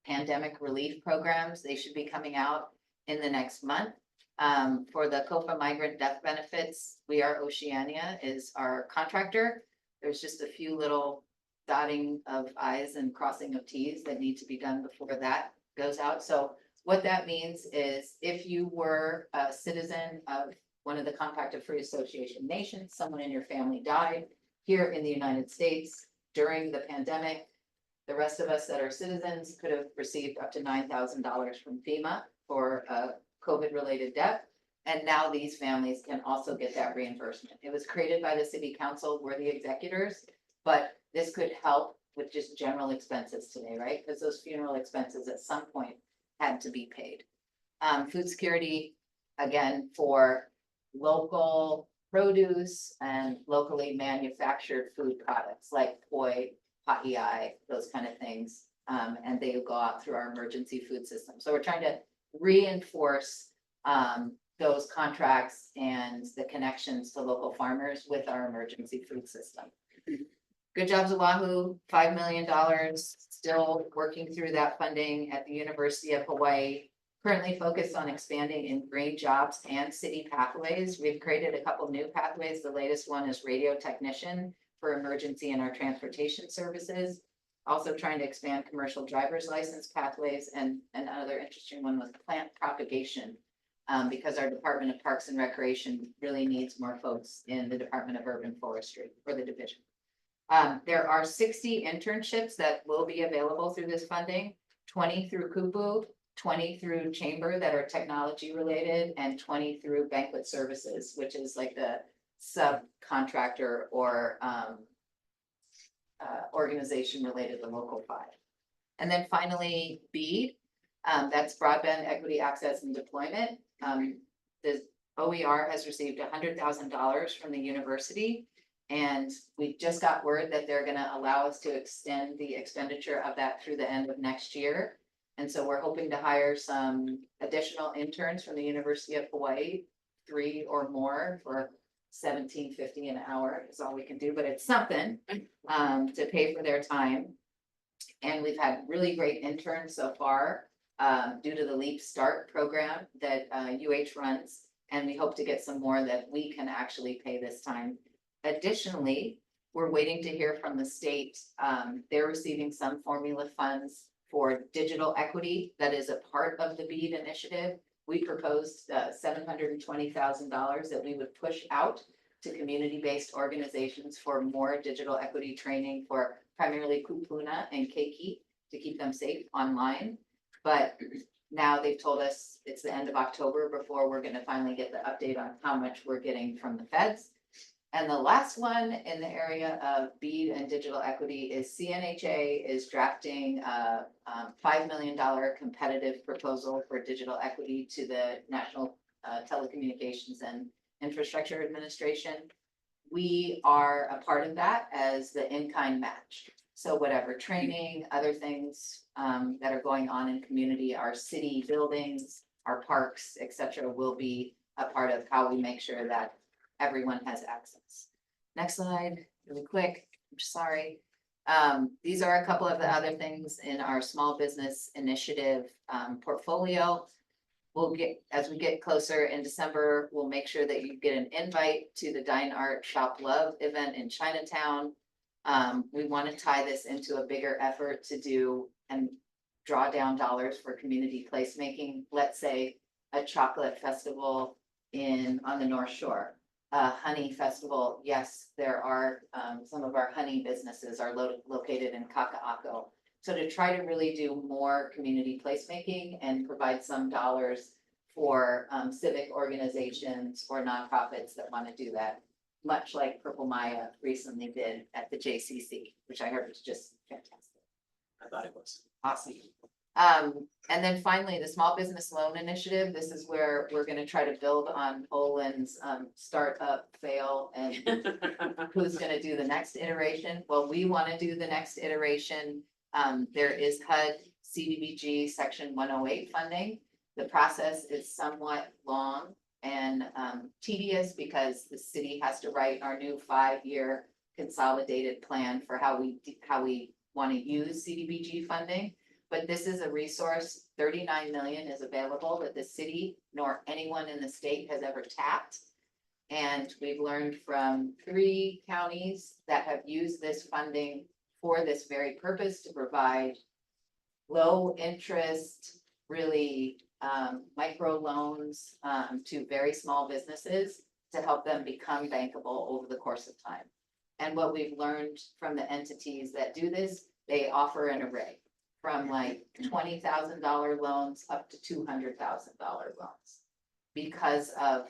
pandemic relief programs. They should be coming out in the next month. For the COFA migrant death benefits, We Are Oceania is our contractor. There's just a few little dotting of I's and crossing of T's that need to be done before that goes out. So what that means is if you were a citizen of one of the Compacted Free Association nations, someone in your family died here in the United States during the pandemic, the rest of us that are citizens could have received up to $9,000 from FEMA for a COVID-related death. And now these families can also get that reimbursement. It was created by the city council, we're the executors, but this could help with just general expenses today, right? Because those funeral expenses at some point had to be paid. Food security, again, for local produce and locally manufactured food products like poi, pa'iai, those kind of things. And they go out through our emergency food system. So we're trying to reinforce those contracts and the connections to local farmers with our emergency food system. Good Jobs Oahu, $5 million, still working through that funding at the University of Hawaii. Currently focused on expanding in green jobs and city pathways. We've created a couple new pathways. The latest one is radio technician for emergency and our transportation services. Also trying to expand commercial driver's license pathways, and another interesting one was plant propagation. Because our Department of Parks and Recreation really needs more folks in the Department of Urban Forestry for the division. There are 60 internships that will be available through this funding, 20 through Kupu, 20 through Chamber that are technology related, and 20 through banquet services, which is like the subcontractor or organization related to Local 5. And then finally, BEAD. That's broadband equity access and deployment. The OER has received $100,000 from the university. And we just got word that they're gonna allow us to extend the expenditure of that through the end of next year. And so we're hoping to hire some additional interns from the University of Hawaii, 3 or more for $17.50 an hour is all we can do, but it's something to pay for their time. And we've had really great interns so far due to the Leap Start program that UH runs. And we hope to get some more that we can actually pay this time. Additionally, we're waiting to hear from the state. They're receiving some formula funds for digital equity that is a part of the BEAD initiative. We proposed $720,000 that we would push out to community-based organizations for more digital equity training for primarily Kupuna and Keiki to keep them safe online. But now they've told us it's the end of October before we're gonna finally get the update on how much we're getting from the feds. And the last one in the area of BEAD and digital equity is CNHA is drafting a $5 million competitive proposal for digital equity to the National Telecommunications and Infrastructure Administration. We are a part of that as the in-kind match. So whatever training, other things that are going on in community, our city buildings, our parks, et cetera, will be a part of how we make sure that everyone has access. Next slide, really quick, I'm sorry. These are a couple of the other things in our small business initiative portfolio. We'll get, as we get closer in December, we'll make sure that you get an invite to the Dine Art Shop Love event in Chinatown. We want to tie this into a bigger effort to do and draw down dollars for community placemaking. Let's say a chocolate festival on the North Shore. Honey festival, yes, there are some of our honey businesses are located in Kaka'ako. So to try to really do more community placemaking and provide some dollars for civic organizations or nonprofits that want to do that, much like Purple Maya recently did at the JCC, which I heard was just fantastic. I thought it was. Awesome. And then finally, the Small Business Loan Initiative. This is where we're gonna try to build on Poland's startup fail and who's gonna do the next iteration. Well, we wanna do the next iteration. There is HUD CDBG Section 108 funding. The process is somewhat long and tedious because the city has to write our new 5-year consolidated plan for how we wanna use CDBG funding. But this is a resource, 39 million is available that the city nor anyone in the state has ever tapped. And we've learned from 3 counties that have used this funding for this very purpose to provide low interest, really micro loans to very small businesses to help them become bankable over the course of time. And what we've learned from the entities that do this, they offer an array from like $20,000 loans up to $200,000 loans because of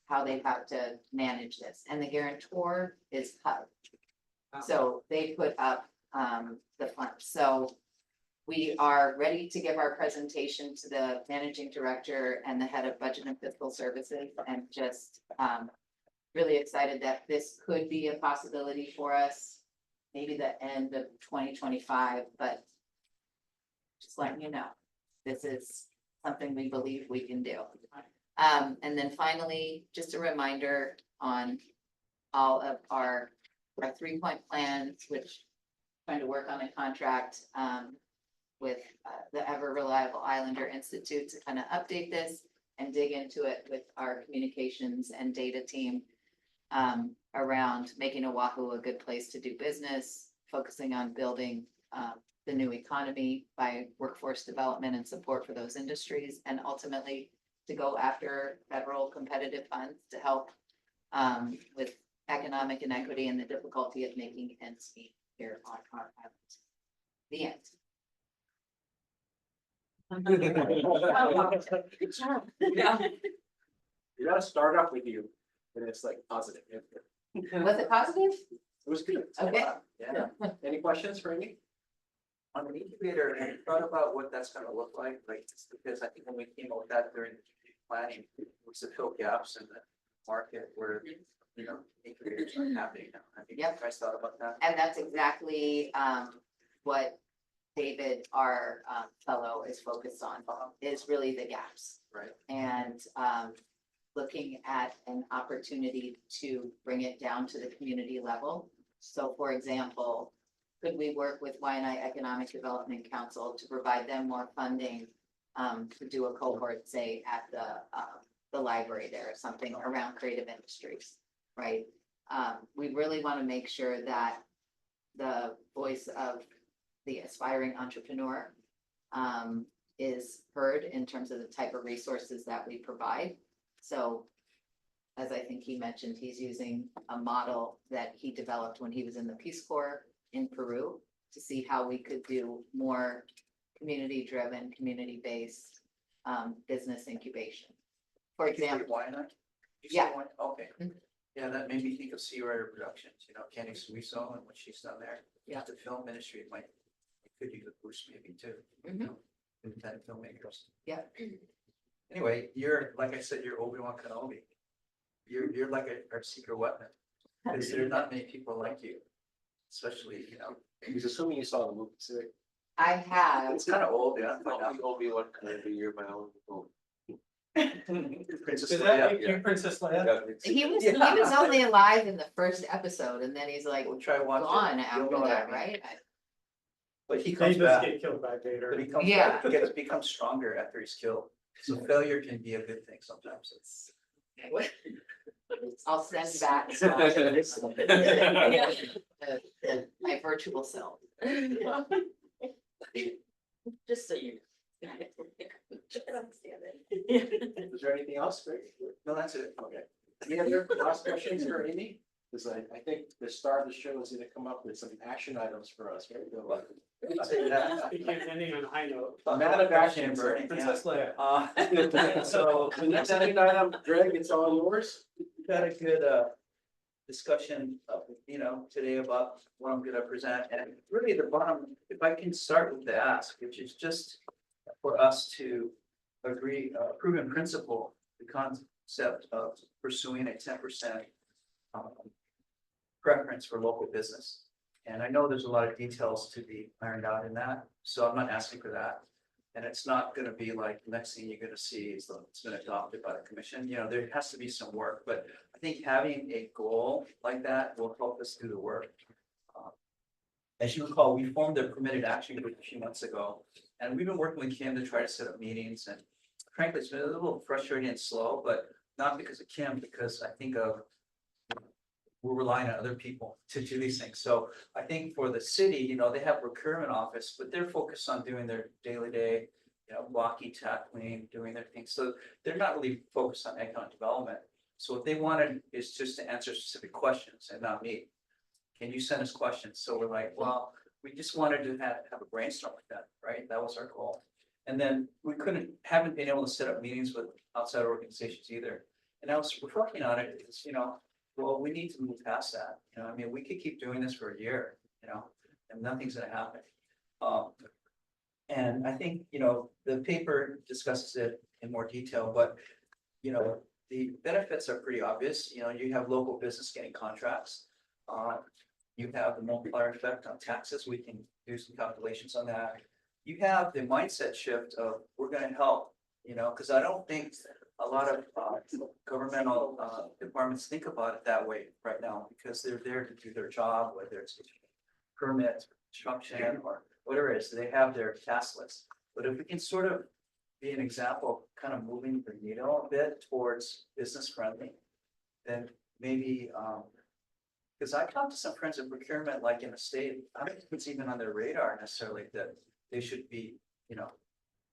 how they have to manage this. And the guarantor is HUD. So they put up the funds. So we are ready to give our presentation to the managing director and the head of budget and fiscal services, and just really excited that this could be a possibility for us, maybe the end of 2025, but just letting you know, this is something we believe we can do. And then finally, just a reminder on all of our 3-point plans, which trying to work on a contract with the Ever Reliable Islander Institute to kind of update this and dig into it with our communications and data team around making Oahu a good place to do business, focusing on building the new economy by workforce development and support for those industries, and ultimately to go after federal competitive funds to help with economic inequity and the difficulty of making ends meet here on our island. The end. Good job. Yeah. You gotta start off with you, and it's like positive. It Was it positive? was good. Okay. Yeah. Any questions for Amy? On the incubator, have you thought about what that's gonna look like, because I think when we came out with that during the strategic planning, it was to fill gaps in the market where, you know, incubators aren't happening now. I think you Yep. guys thought about that. And that's exactly what David, our fellow, is focused on, is really the gaps. Right. And looking at an opportunity to bring it down to the community level. So for example, could we work with Waianae Economic Development Council to provide them more funding to do a cohort, say, at the library there or something around creative industries, right? We really want to make sure that the voice of the aspiring entrepreneur is heard in terms of the type of resources that we provide. So as I think he mentioned, he's using a model that he developed when he was in the Peace Corps in Peru to see how we could do more community-driven, community-based business incubation. For example, Why not? You say Yeah. why- Okay. Mhm. Yeah, that made me think of Sea Rider Productions, you know, Kenny Suiso and what she's done there. Yeah. The film industry might, it could use a boost maybe too. Mhm. You know, independent filmmakers. Yeah. Anyway, you're, like I said, you're Obi-Wan Kenobi. You're like our secret weapon. Because there's not many people like you, especially, you know. He's assuming you saw the movie, so I have, It's kind of old, yeah. Obi-Wan Kenobi, you're my own. Princess Is Leia, that yeah. you, Princess Leia? he was only alive in the first episode and then he's like We'll try watching. gone You'll after know what I that, mean. right? But he He comes does back, get killed by Vader. but he comes Yeah. back, becomes stronger after he's killed. So failure can be a good thing sometimes. It's. I'll send back my virtual self. Just so you. is there anything else, Greg? No, that's it. Okay. Any other last questions for Amy? Because I think the star of the show is gonna come up with some action items for us, right? I'll say that. Speaking ending on a high note. Man of action, Burning, yeah. Princess Leia. So The next action item, Greg, it's all yours. we've had a good discussion you know, today about what I'm gonna present. And really the bottom, if I can start with the ask, which is just for us to agree, approve in principle, the concept of pursuing a 10% preference for local business. And I know there's a lot of details to be ironed out in that, so I'm not asking for that. And it's not gonna be like, the next thing you're gonna see is that it's been adopted by the commission, you know, there has to be some work, but I think having a goal like that will help us do the work. As you recall, we formed a permitted action group a few months ago, and we've been working with Kim to try to set up meetings, and frankly, it's been a little frustrating and slow, but not because of Kim, because I think of we're relying on other people to do these things. So I think for the city, you know, they have a procurement office, but they're focused on doing their daily day, you know, blocking, tackling, doing their things. So they're not really focused on economic development. So what they wanted is just to answer specific questions and not me. Can you send us questions? So we're like, well, we just wanted to have a brainstorm like that, right? That was our goal. And then we haven't been able to set up meetings with outside organizations either. And I was reflecting on it, it's, you know, well, we need to move past that. You know, I mean, we could keep doing this for a year, you know, and nothing's gonna happen. And I think, you know, the paper discusses it in more detail, but, you know, the benefits are pretty obvious. You know, you have local business getting contracts. You have the multiplier effect on taxes. We can do some calculations on that. You have the mindset shift of we're gonna help, you know, because I don't think a lot of governmental departments think about it that way right now, because they're there to do their job, whether it's permits, construction, or whatever it is, they have their task list. But if we can sort of be an example of kind of moving the needle a bit towards business friendly, then maybe, because I talked to some friends in procurement, like in the state, I don't think it's even on their radar necessarily that they should be, you know,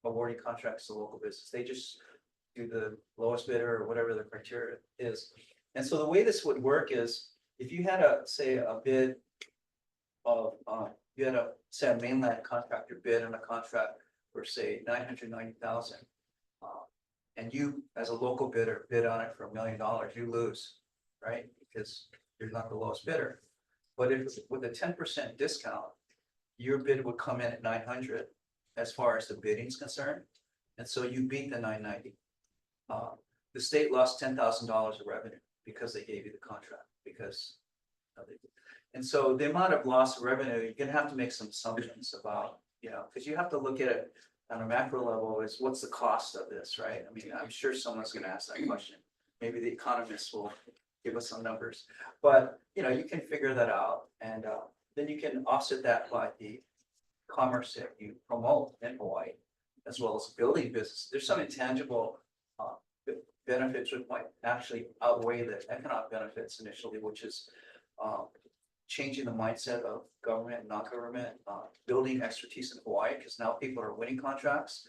awarding contracts to local business. They just do the lowest bidder or whatever the criteria is. And so the way this would work is if you had say a bid of, you had say a mainland contractor bid on a contract for say 990,000. And you, as a local bidder, bid on it for $1 million, you lose, right? Because you're not the lowest bidder. But if with a 10% discount, your bid would come in at 900 as far as the bidding is concerned. And so you beat the 990. The state lost $10,000 of revenue because they gave you the contract, because. And so the amount of loss of revenue, you're gonna have to make some assumptions about, because you have to look at it on a macro level, is what's the cost of this, right? I mean, I'm sure someone's gonna ask that question. Maybe the economists will give us some numbers, but you can figure that out, and then you can offset that by the commerce that you promote in Hawaii, as well as building business. There's some intangible benefits which might actually outweigh the economic benefits initially, which is changing the mindset of government and non-government, building expertise in Hawaii, because now people are winning contracts,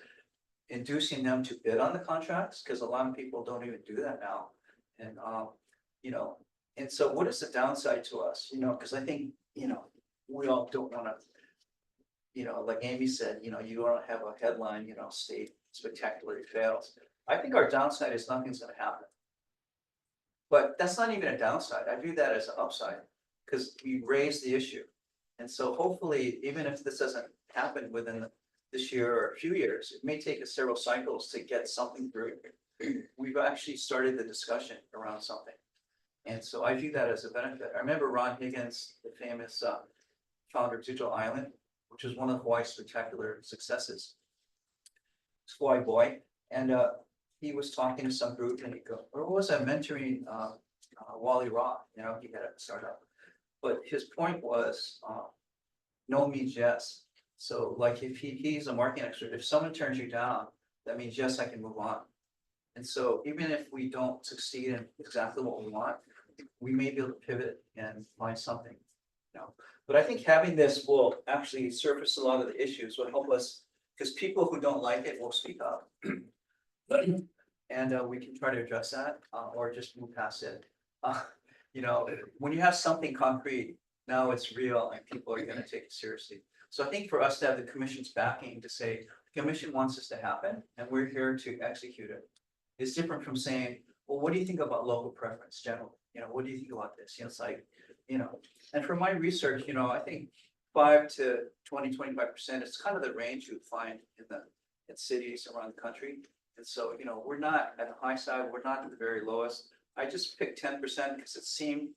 inducing them to bid on the contracts, because a lot of people don't even do that now. And and so what is the downside to us? Because I think, we all don't want to, like Amy said, you want to have a headline, state spectacularly fails. I think our downside is nothing's going to happen. But that's not even a downside. I view that as an upside, because we raised the issue. And so hopefully, even if this doesn't happen within this year or a few years, it may take us several cycles to get something through. We've actually started the discussion around something. And so I view that as a benefit. I remember Ron Higgins, the famous founder of Digital Island, which was one of Hawaii's spectacular successes. It's Hawaii boy. And he was talking to some group, and he go, or was I mentoring Wally Rock? He had a startup. But his point was, no means yes. So like if he's a marketing expert, if someone turns you down, that means yes, I can move on. And so even if we don't succeed in exactly what we want, we may be able to pivot and find something. But I think having this will actually surface a lot of the issues, will help us, because people who don't like it will speak up. And we can try to address that, or just move past it. When you have something concrete, now it's real and people are gonna take it seriously. So I think for us to have the commission's backing to say, the commission wants this to happen and we're here to execute it, is different from saying, well, what do you think about local preference generally? What do you think about this? It's like, and from my research, I think 5 to 20–25% is kind of the range you would find in cities around the country. And so, we're not at the high side, we're not at the very lowest. I just picked 10% because it seemed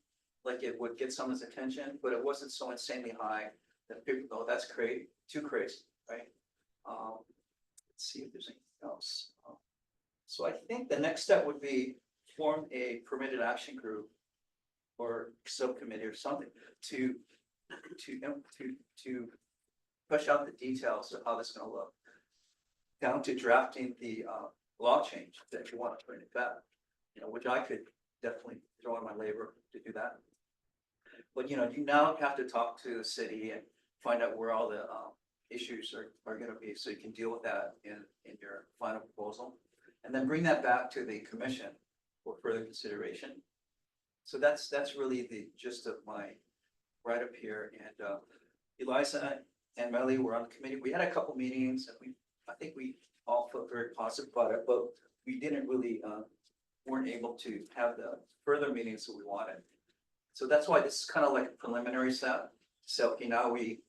like it would get someone's attention, but it wasn't so insanely high that people go, that's crazy, too crazy, right? Let's see if there's anything else. So I think the next step would be form a permitted action group or subcommittee or something to push out the details of how this is going to look, down to drafting the law change that you want to put in effect, which I could definitely throw in my labor to do that. But you now have to talk to the city and find out where all the issues are going to be, so you can deal with that in your final proposal, and then bring that back to the commission for further consideration. So that's really the gist of my write-up here. And Eliza and Melly were on the committee. We had a couple meetings, and I think we all felt very positive about it, but we didn't really weren't able to have the further meetings that we wanted. So that's why this is kind of like a preliminary step. So now we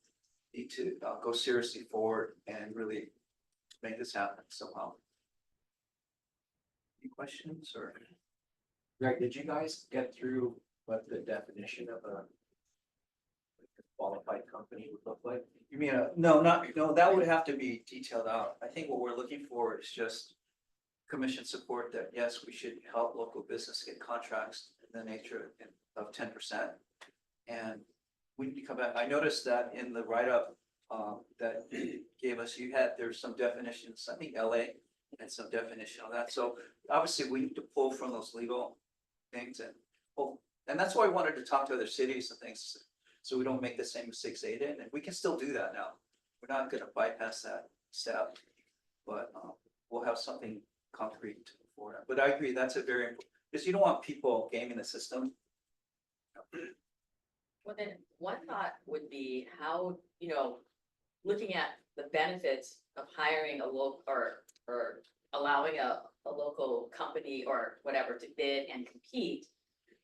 need to go seriously forward and really make this happen somehow. Any questions or? Greg, did you guys get through what the definition of a qualified company would look like? You mean, no, that would have to be detailed out. I think what we're looking for is just commission support that, yes, we should help local business get contracts in the nature of 10%. And we need to come back. I noticed that in the write-up that you gave us, there's some definitions. I think LA had some definition on that. So obviously we need to pull from those legal things and that's why I wanted to talk to other cities and things, so we don't make the same mistakes they did. And we can still do that now. We're not going to bypass that step, but we'll have something concrete for it. But I agree, that's a very important, because you don't want people gaming the system. Well, then one thought would be how, looking at the benefits of hiring a local or allowing a local company or whatever to bid and compete,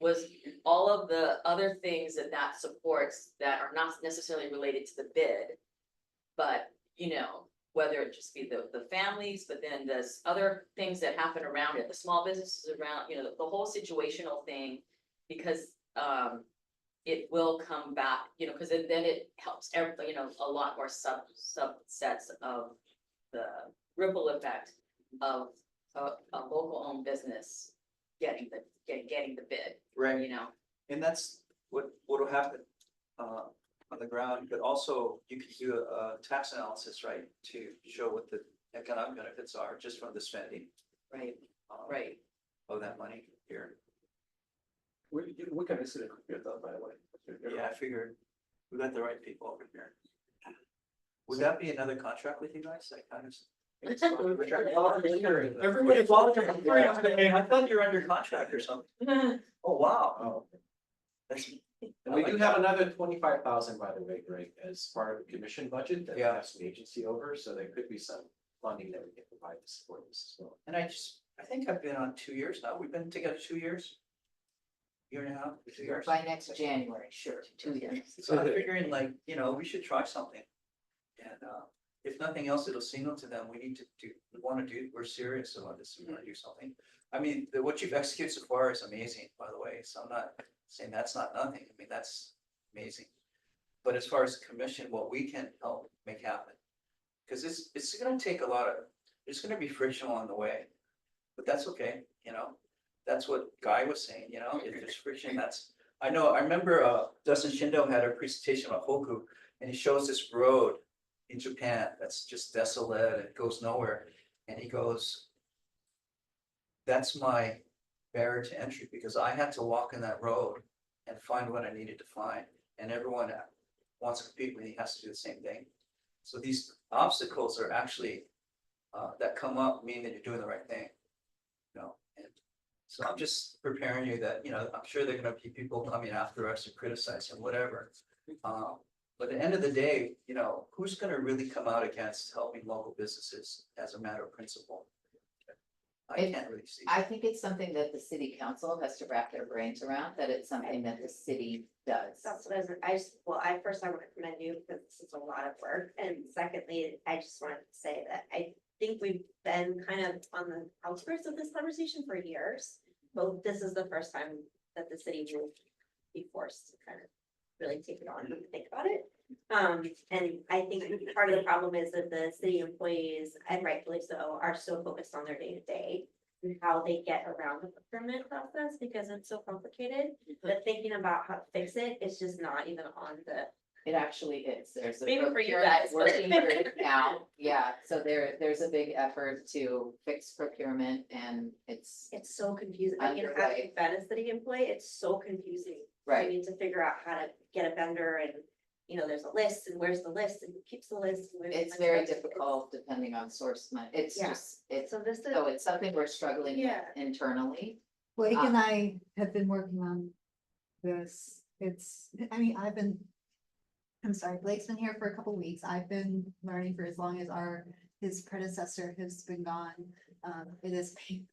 was all of the other things that supports that are not necessarily related to the bid, But, you know, whether it just be the families, but then there's other things that happen around it, the small businesses around, you know, the whole situational thing. Because, it will come back, you know, because then it helps everybody, you know, a lot more subsets of the ripple effect of a local owned business getting the bid, Right. you know? And that's what'll happen, on the ground, but also you could do a tax analysis, right? To show what the economic benefits are just from the spending. Right, um, right. Of that money here. We can visit it here though, by the way. Yeah, I figured we got the right people over here. Would that be another contract with you guys? I kind of. Everybody volunteered. I thought you were under contract or something. Oh, wow. Oh. That's. And we do have another 25,000, by the way, Greg, as part of the commission budget that we Yeah. have some agency over, so there could be some funding that we can provide to support this as well. And I think I've been on 2 years now. We've been together 2 years. Year and a half, 2 years. By next January, sure, 2 years. So I'm figuring like, you know, we should try something. And if nothing else, it'll signal to them, we need to do, we wanna do, we're serious about this, we wanna do something. I mean, what you've executed so far is amazing, by the way, so I'm not saying that's not nothing, I mean, that's amazing. But as far as the commission, what we can help make happen. Cause it's gonna take a lot of, there's gonna be friction along the way, but that's okay, you know? That's what Guy was saying, you know, if there's friction, that's, I know, I remember Dustin Shindo had a presentation about Hoku, and he shows this road in Japan that's just desolate, it goes nowhere, and he goes, that's my barrier to entry, because I had to walk in that road and find what I needed to find, and everyone wants to compete with me, has to do the same thing. So these obstacles are actually, that come up mean that you're doing the right thing, you know, and so I'm just preparing you that, you know, I'm sure there are gonna be people coming after us or criticizing, whatever. But at the end of the day, you know, who's gonna really come out against helping local businesses as a matter of principle? I can't really see. I think it's something that the city council has to wrap their brains around, that it's something that the city does. That's what first I want to commend you because this is a lot of work. And secondly, I just wanted to say that I think we've been kind of on the outskirts of this conversation for years. But this is the first time that the city will be forced to kind of really take it on and think about it. And I think part of the problem is that the city employees, and rightfully so, are so focused on their day-to-day and how they get around the procurement process because it's so complicated. But thinking about how to fix it is just not even on the. It actually is. There's a Maybe for you procurement guys, but- working group now. Yeah, so there's a big effort to fix procurement and it's It's so confusing. Like, you know, Underway. having been a city employee, it's so confusing. You right. need to figure out how to get a vendor and, you know, there's a list and where's the list and who keeps the list. and where's the It's list. very difficult depending on source money. It's Yeah. just, it's, So this is, so it's something we're struggling with Yeah. internally. Blake and I have been working on this. I'm sorry, Blake's been here for a couple weeks. I've been learning for as long as his predecessor has been gone. It is painful.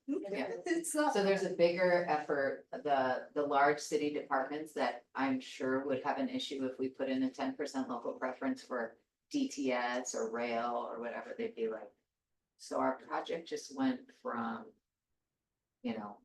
Yeah. It's not. So there's a bigger effort, the large city departments that I'm sure would have an issue if we put in a 10% local preference for DTS or rail or whatever, they'd be like. So our project just went from, you know,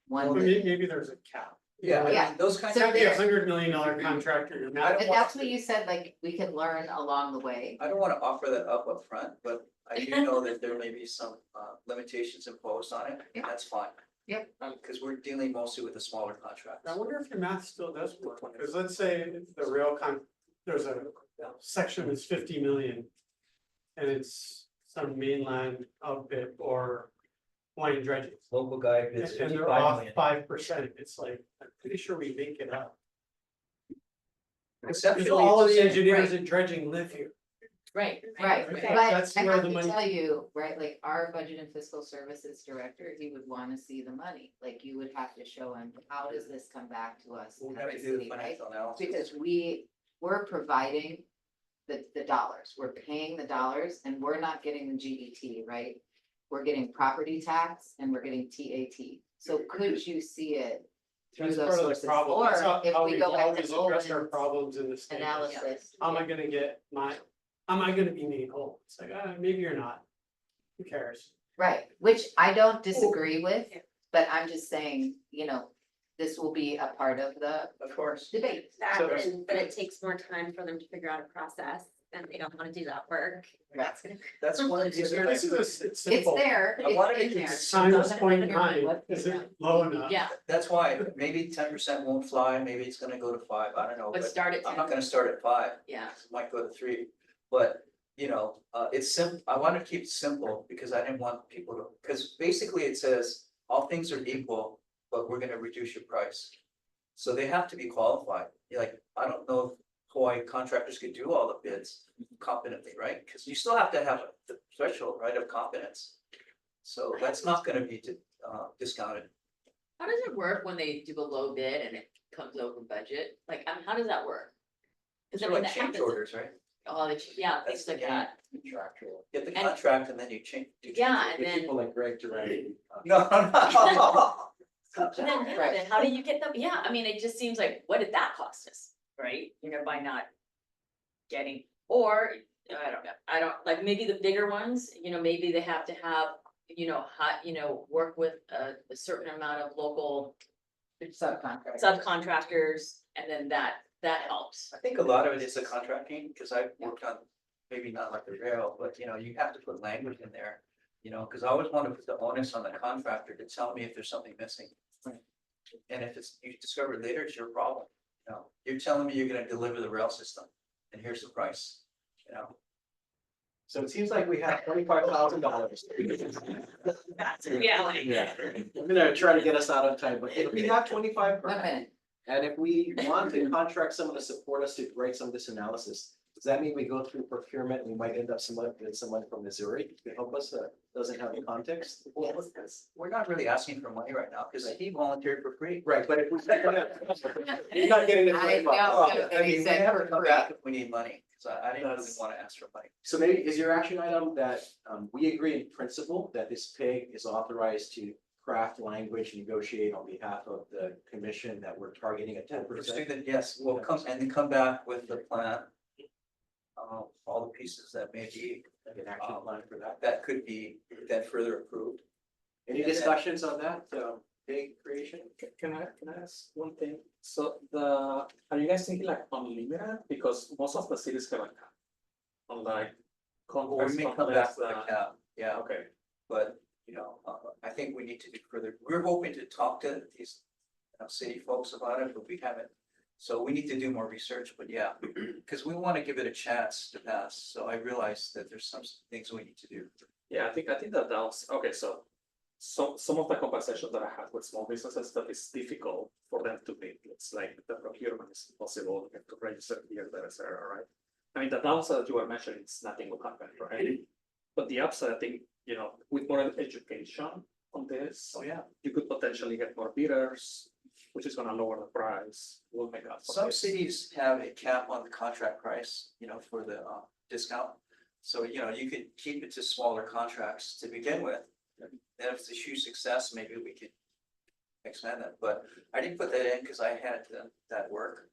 Well, one, maybe there's a cap. Yeah, I Yeah. mean, those kinds So of. Be there's- $100 million contractor, you're not. and that's what you said, like, we could learn along the way. I don't wanna offer that up front, but I do know that there may be some limitations imposed on it, and that's fine. Yep. Cause we're dealing mostly with the smaller contracts. I wonder if your math still does work, because let's say the there's a section that's 50 million. And it's some mainland outfit or line dredging. Local guy And bids they're 55 off million. 5%, it's like, I'm pretty sure we make it up. Because Conceptually, all of it's the the same, engineers right. at dredging live here. Right. Right, Okay. but That's I where have the to money- tell you, right, like our budget and fiscal services director, he would wanna see the money. Like you would have to show him, how does this come back to us? we as have a to do the city, right? financial analysis. Because we're providing the dollars, we're paying the dollars and we're not getting the GET, right? We're getting property tax and we're getting TAT. So could you see it through That's those part of the sources, problem. or That's how if we we've go back always to addressed our Nolan's problems in the state. analysis. How am I gonna get am I gonna be made whole? It's like, maybe you're not. Who cares? Right, which I don't disagree with, Yeah. but I'm just saying, this will be a part of the Of course. debate. That, So- and but it takes more time for them to figure out a process, and they don't wanna do that work. That's gonna. That's one of the. This is, it's It's simple. there, I wanted it's to in there. Sign this point nine, is it low enough? Yeah, That's why maybe 10% won't fly, maybe it's gonna go to 5, I don't know, but but start at I'm 10. not gonna start at 5. Yeah, It might go to 3, but it's I wanted to keep it simple because I didn't want people to, because basically it says all things are equal, but we're gonna reduce your price. So they have to be qualified. I don't know if Hawaii contractors could do all the bids competently, right? Because you still have to have the threshold, right, of competence. So that's not gonna be discounted. how does it work when they do a low bid and it comes over budget? Like, how does that work? Cause I They're mean, like that change happens, orders, right? oh, yeah, That's things the like game. that, Contractual. Get the And- contract and then you change. yeah, and Get then. people like Greg to write. No, no. And then, yeah, Right. then how do you get them? Yeah, I mean, it just seems like, what did that cost us, right? By not getting, or, I don't, like, maybe the bigger ones, maybe they have to have, work with a certain amount of local Subcontract. subcontractors, and then that helps. I think a lot of it is the contracting, because I've worked on, maybe not like the rail, but you have to put language in there. Because I always want to put the onus on the contractor to tell me if there's something missing. And if you discover later, it's your problem. You're telling me you're gonna deliver the rail system, and here's the price, So it seems like we have $25,000. That's reality. Yeah, I'm gonna try to get us out on time, but if we have 25 One grand, minute, and if we want to contract someone to support us to write some of this analysis, does that mean we go through procurement and we might end up with someone from Missouri to help us, doesn't have the context? Well, we're not really asking for money right now, because he volunteered for free. Right, but if we. You're not getting it. I know. Well, I He mean, we said never for come free. back if we need money, because I didn't really That's- want to ask for money. So maybe is your action item that we agree in principle that this PIG is authorized to craft language, negotiate on behalf of the commission that we're targeting at 10%? Student, yes, we'll come and then come back with the plan. All the pieces that may be, Like an action plan for that? that could be then further approved. Any discussions on that, PIG creation? Can I ask one thing? So are you guys thinking like unlimited? Because most of the cities have a cap. On like. Or we may come back with a cap, yeah, Okay, but, I think we need to do further, we're hoping to talk to these city folks about it, but we haven't. So we need to do more research, but yeah, because we want to give it a chance to pass, so I realize that there's some things we need to do. yeah, I think that was, okay, so. Some of the conversations that I had with small businesses, that it's difficult for them to meet. It's like the procurement is impossible, you have to register here, there, etc., right? I mean, the downside that you were mentioning, it's nothing will happen, right? But the upside, I think, with more education on this. Oh, yeah. You could potentially get more bidders, which is gonna lower the price, will make up for Some this. cities have a cap on the contract price, for the discount. So, you could keep it to smaller contracts to begin with. And if it's a huge success, maybe we could expand that, but I didn't put that in because I had that work.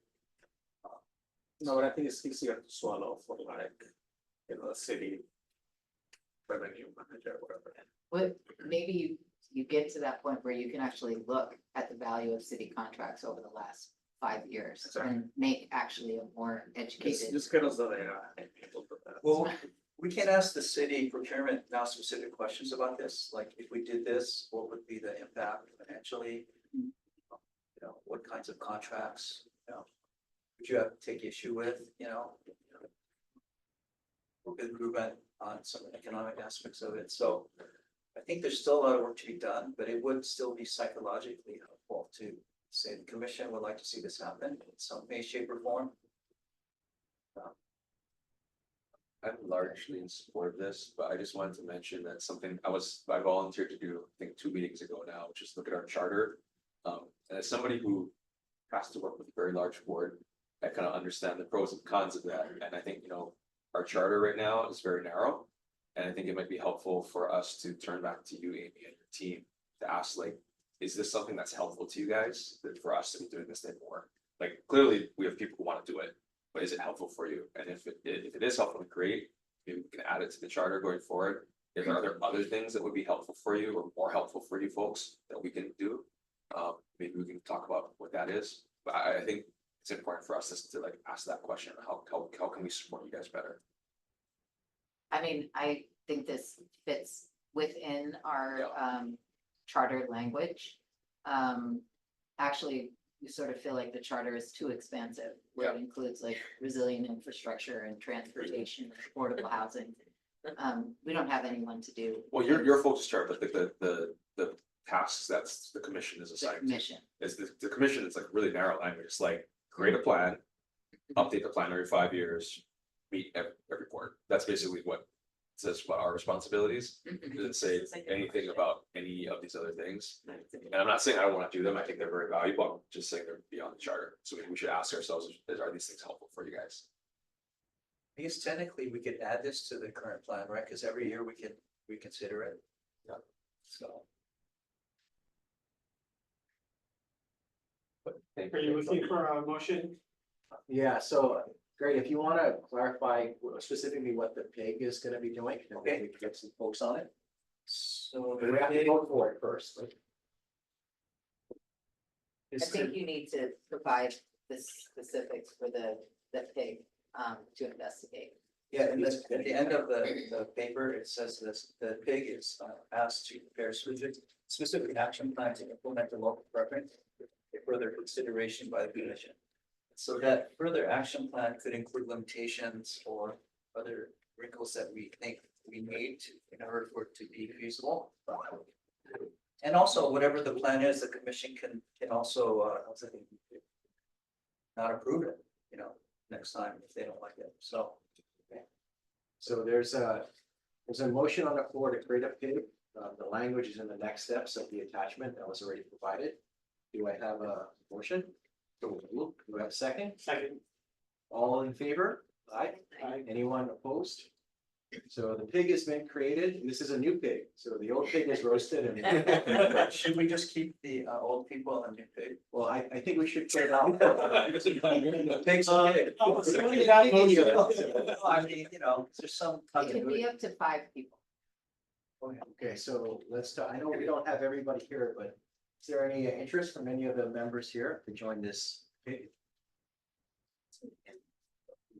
No, but I think it's easier to swallow for like, a city revenue manager, whatever. What, maybe you get to that point where you can actually look at the value of city contracts over the last 5 years and make actually a more educated. Just get us the data and people do that. Well, we can ask the city procurement now specific questions about this, like if we did this, what would be the impact financially? What kinds of contracts, would you have to take issue with, improvement on some economic aspects of it, so. I think there's still a lot of work to be done, but it would still be psychologically helpful to say the commission would like to see this happen in some way, shape or form. I'm largely in support of this, but I just wanted to mention that I volunteered to do, I think 2 meetings ago now, which is look at our charter. And as somebody who has to work with a very large board, I kind of understand the pros and cons of that. And I think, our charter right now is very narrow. And I think it might be helpful for us to turn back to you, Amy, and your team to ask, like, is this something that's helpful to you guys, that for us to be doing this thing more? Like, clearly, we have people who want to do it, but is it helpful for you? And if it is helpful, great, maybe we can add it to the charter going forward. Are there other things that would be helpful for you or more helpful for you folks that we can do? Maybe we can talk about what that is, but I think it's important for us to like ask that question, how can we support you guys better? I mean, I think this fits within our charter language. Actually, we sort of feel like the charter is too expansive, where it includes like resilient infrastructure and transportation, and affordable housing. We don't have anyone to do. Well, your focus chart, but the tasks that's the commission is The assigned to. commission. Is the commission is like really narrow language, it's like create a plan, update the plan every 5 years, meet every quarter. That's basically what it says about our responsibilities. It doesn't say anything about any of these other things. And I'm not saying I don't want to do them, I think they're very valuable, I'm just saying they're beyond the charter. So we should ask ourselves, are these things helpful for you guys? I guess technically we could add this to the current plan, right? Because every year we can reconsider it. Yeah. So. Are you looking for a motion? Yeah, so great, if you wanna clarify specifically what the pig is gonna be doing, and then we can get some folks on it. So. But we have to vote for it first. I think you need to provide the specifics for the pig, to investigate. Yeah, and at the end of the paper, it says this, the pig is asked to prepare specific action plan to implement the local preference for further consideration by the commission. So that further action plan could include limitations or other wrinkles that we think we need in order for it to be feasible. And also, whatever the plan is, the commission can also not approve it, next time if they don't like it, so. So there's a motion on the floor to create a pig. The language is in the next steps of the attachment that was already provided. Do I have a motion? Do I have a second? Second. All in favor? Aye. Anyone opposed? So the pig has been created. This is a new pig. So the old pig is roasted and. Should we just keep the old people and the pig? Well, I think we should put it out. Pigs and pig. I mean, there's some. It can be up to 5 people. Okay, so let's, I know we don't have everybody here, but is there any interest from any of the members here to join this pig?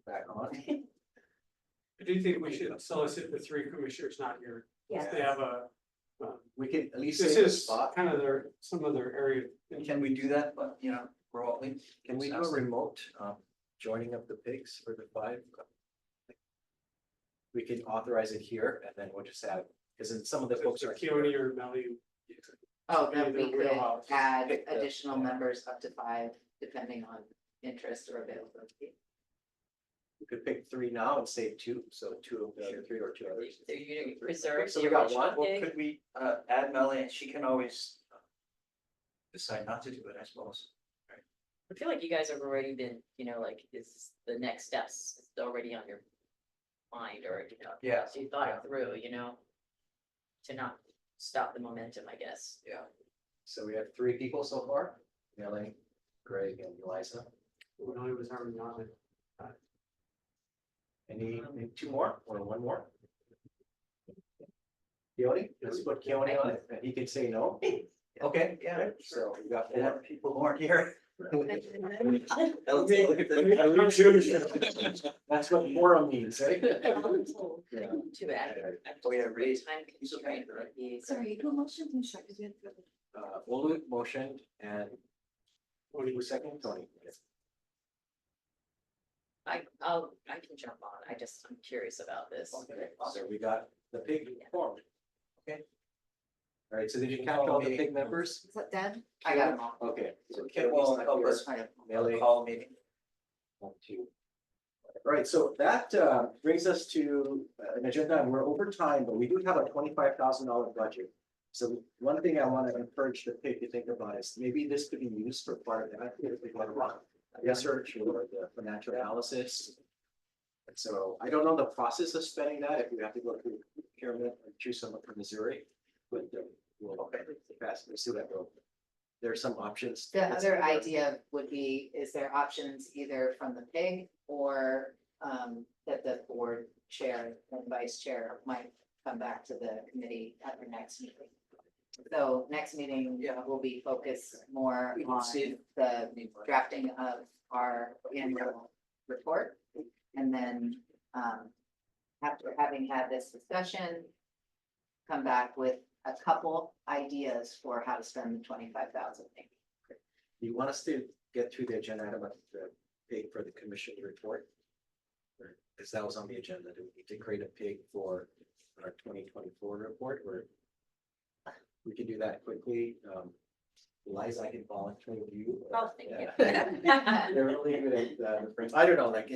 Back on. I do think we should solicit the 3 commissioners not here. Yeah. They have We can at least. this save a is spot. kind of some of their area. Can we do that, but, remotely? Can we do a remote joining of the pigs for the 5? We can authorize it here and then we'll just have, because then some of the folks are. Keone or Melly. Oh, then Either we could wheelhouse. add Pick the- additional members up to 5, depending on interest or availability. We could pick 3 now and save 2, so 2 of the other 3 or 2 others. So you're gonna reserve So the we got original one. Well, pig? could we add Melanie, and she can always decide not to do it, I suppose. I feel like you guys have already been, like, is the next steps already on your mind or, Yeah. so you thought it through, to not stop the momentum, I guess. Yeah. So we have 3 people so far, Melanie, Greg and Eliza. Melly was already on it. Any 2 more or 1 more? Keone, let's put Keone on it and he can say no. Okay, yeah. So we got 4 4. people who aren't here. That's what moral means, right? Yeah. Too bad. Oh, yeah, Reed. Time constraint. Sorry, who motion? Who's second? Olu motioned and Tony was second, Tony. I can jump on, I'm curious about this. Okay, so we got the pig formed. Okay. All right, so did you count all the pig members? Is that dead? I got them all. Okay. So Kim will Keone's not help here. us Melly. call meeting. 1, 2. All right, so that brings us to an agenda, and we're over time, but we do have a $25,000 budget. So one thing I want to encourage the pig to think about is maybe this could be used for part of that, if we want to run research or the financial analysis. And so I don't know the process of spending that, if you have to go through procurement and choose someone from Missouri, but we'll pass, we'll see that go. there are some options. The other idea would be, is there options either from the pig or that the board chair and vice chair might come back to the committee at the next meeting? So next meeting will be focused more We can on see the drafting of our annual report. And then after having had this discussion, come back with a couple ideas for how to spend the 25,000 maybe. Do you want us to get through the agenda item of the pig for the commission report? Because that was on the agenda. Do we need to create a pig for our 2024 report, or we can do that quickly? Liza, I can volunteer with you. Oh, thank you. They're really good at the frames. I don't know, like,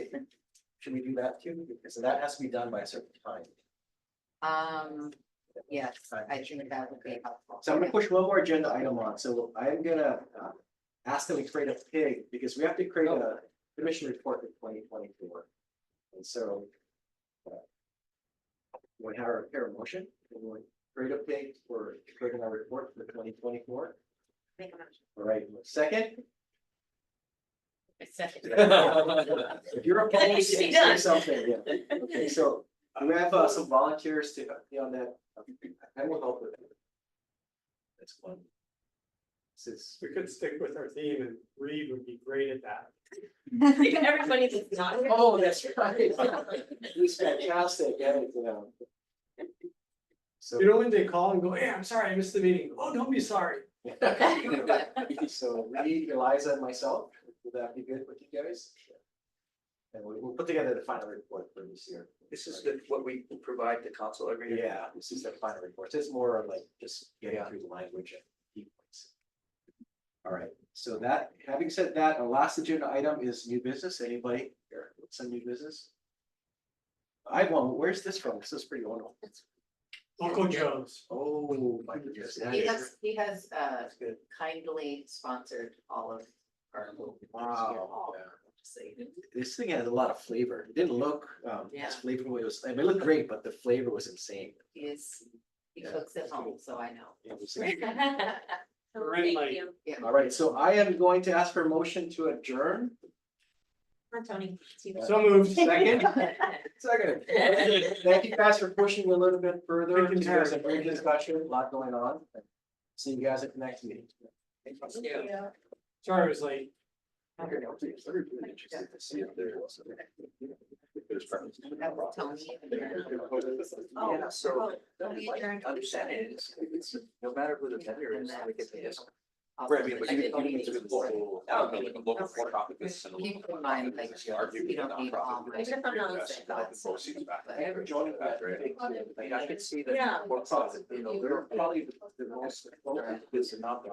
should we do that too? Because that has to be done by a certain time. Yes, I think that would be helpful. So I'm gonna push one more agenda item on. So I'm gonna ask them to create a pig, because we have to create a commission report for 2024. And so we have our motion, and we'll create a pig for creating our report for 2024. Make a motion. All right, second. Second. If you're It opposed, should be say done. something, yeah. Okay, so we have some volunteers to be on that. I will help with it. That's one. This is, We could stick with our theme, and Reed would be great at that. Everybody that's not here. oh, that's right. He's fantastic, yeah, you know. So. You know, when they call and go, hey, I'm sorry, I missed the meeting. Oh, don't be sorry. So Reed, Eliza, and myself, would that be good with you guys? And we'll put together the final report for this year. This is what we provide to council every year. Yeah, this is the final report. It's more of like just getting through the language and key points. All right, so that, having said that, our last agenda item is new business. Anybody here with some new business? I have one. Where's this from? This is pretty wonderful. Uncle Joe's. Oh, my goodness. that He is- has good. kindly sponsored all of our. Wow. yeah. So This thing had a lot of flavor. It didn't look Yeah. as flavorful. It was, I mean, it looked great, but the flavor was insane. he cooks at home, so I know. It was- Thank you. All right, so I am going to ask for a motion to adjourn. Come on, Tony. So moved. Second. Second. Thank you guys for pushing a little bit further. Thank you, It was a Terry. great discussion, a lot going on. See you guys at the next meeting. Sorry, I was late. See if there was. That was Tony. Yeah, so. Tony adjourned. Understand it is, it's, no matter who the vendor is, we get the discount. Right, I mean, but you need to do the whole, like a local for profit business and a Keep local. in mind, like, you don't need all my. Proceeds back. But- I ever joined that, right? I mean, I could see that. Yeah. You know, they're probably the most, is not the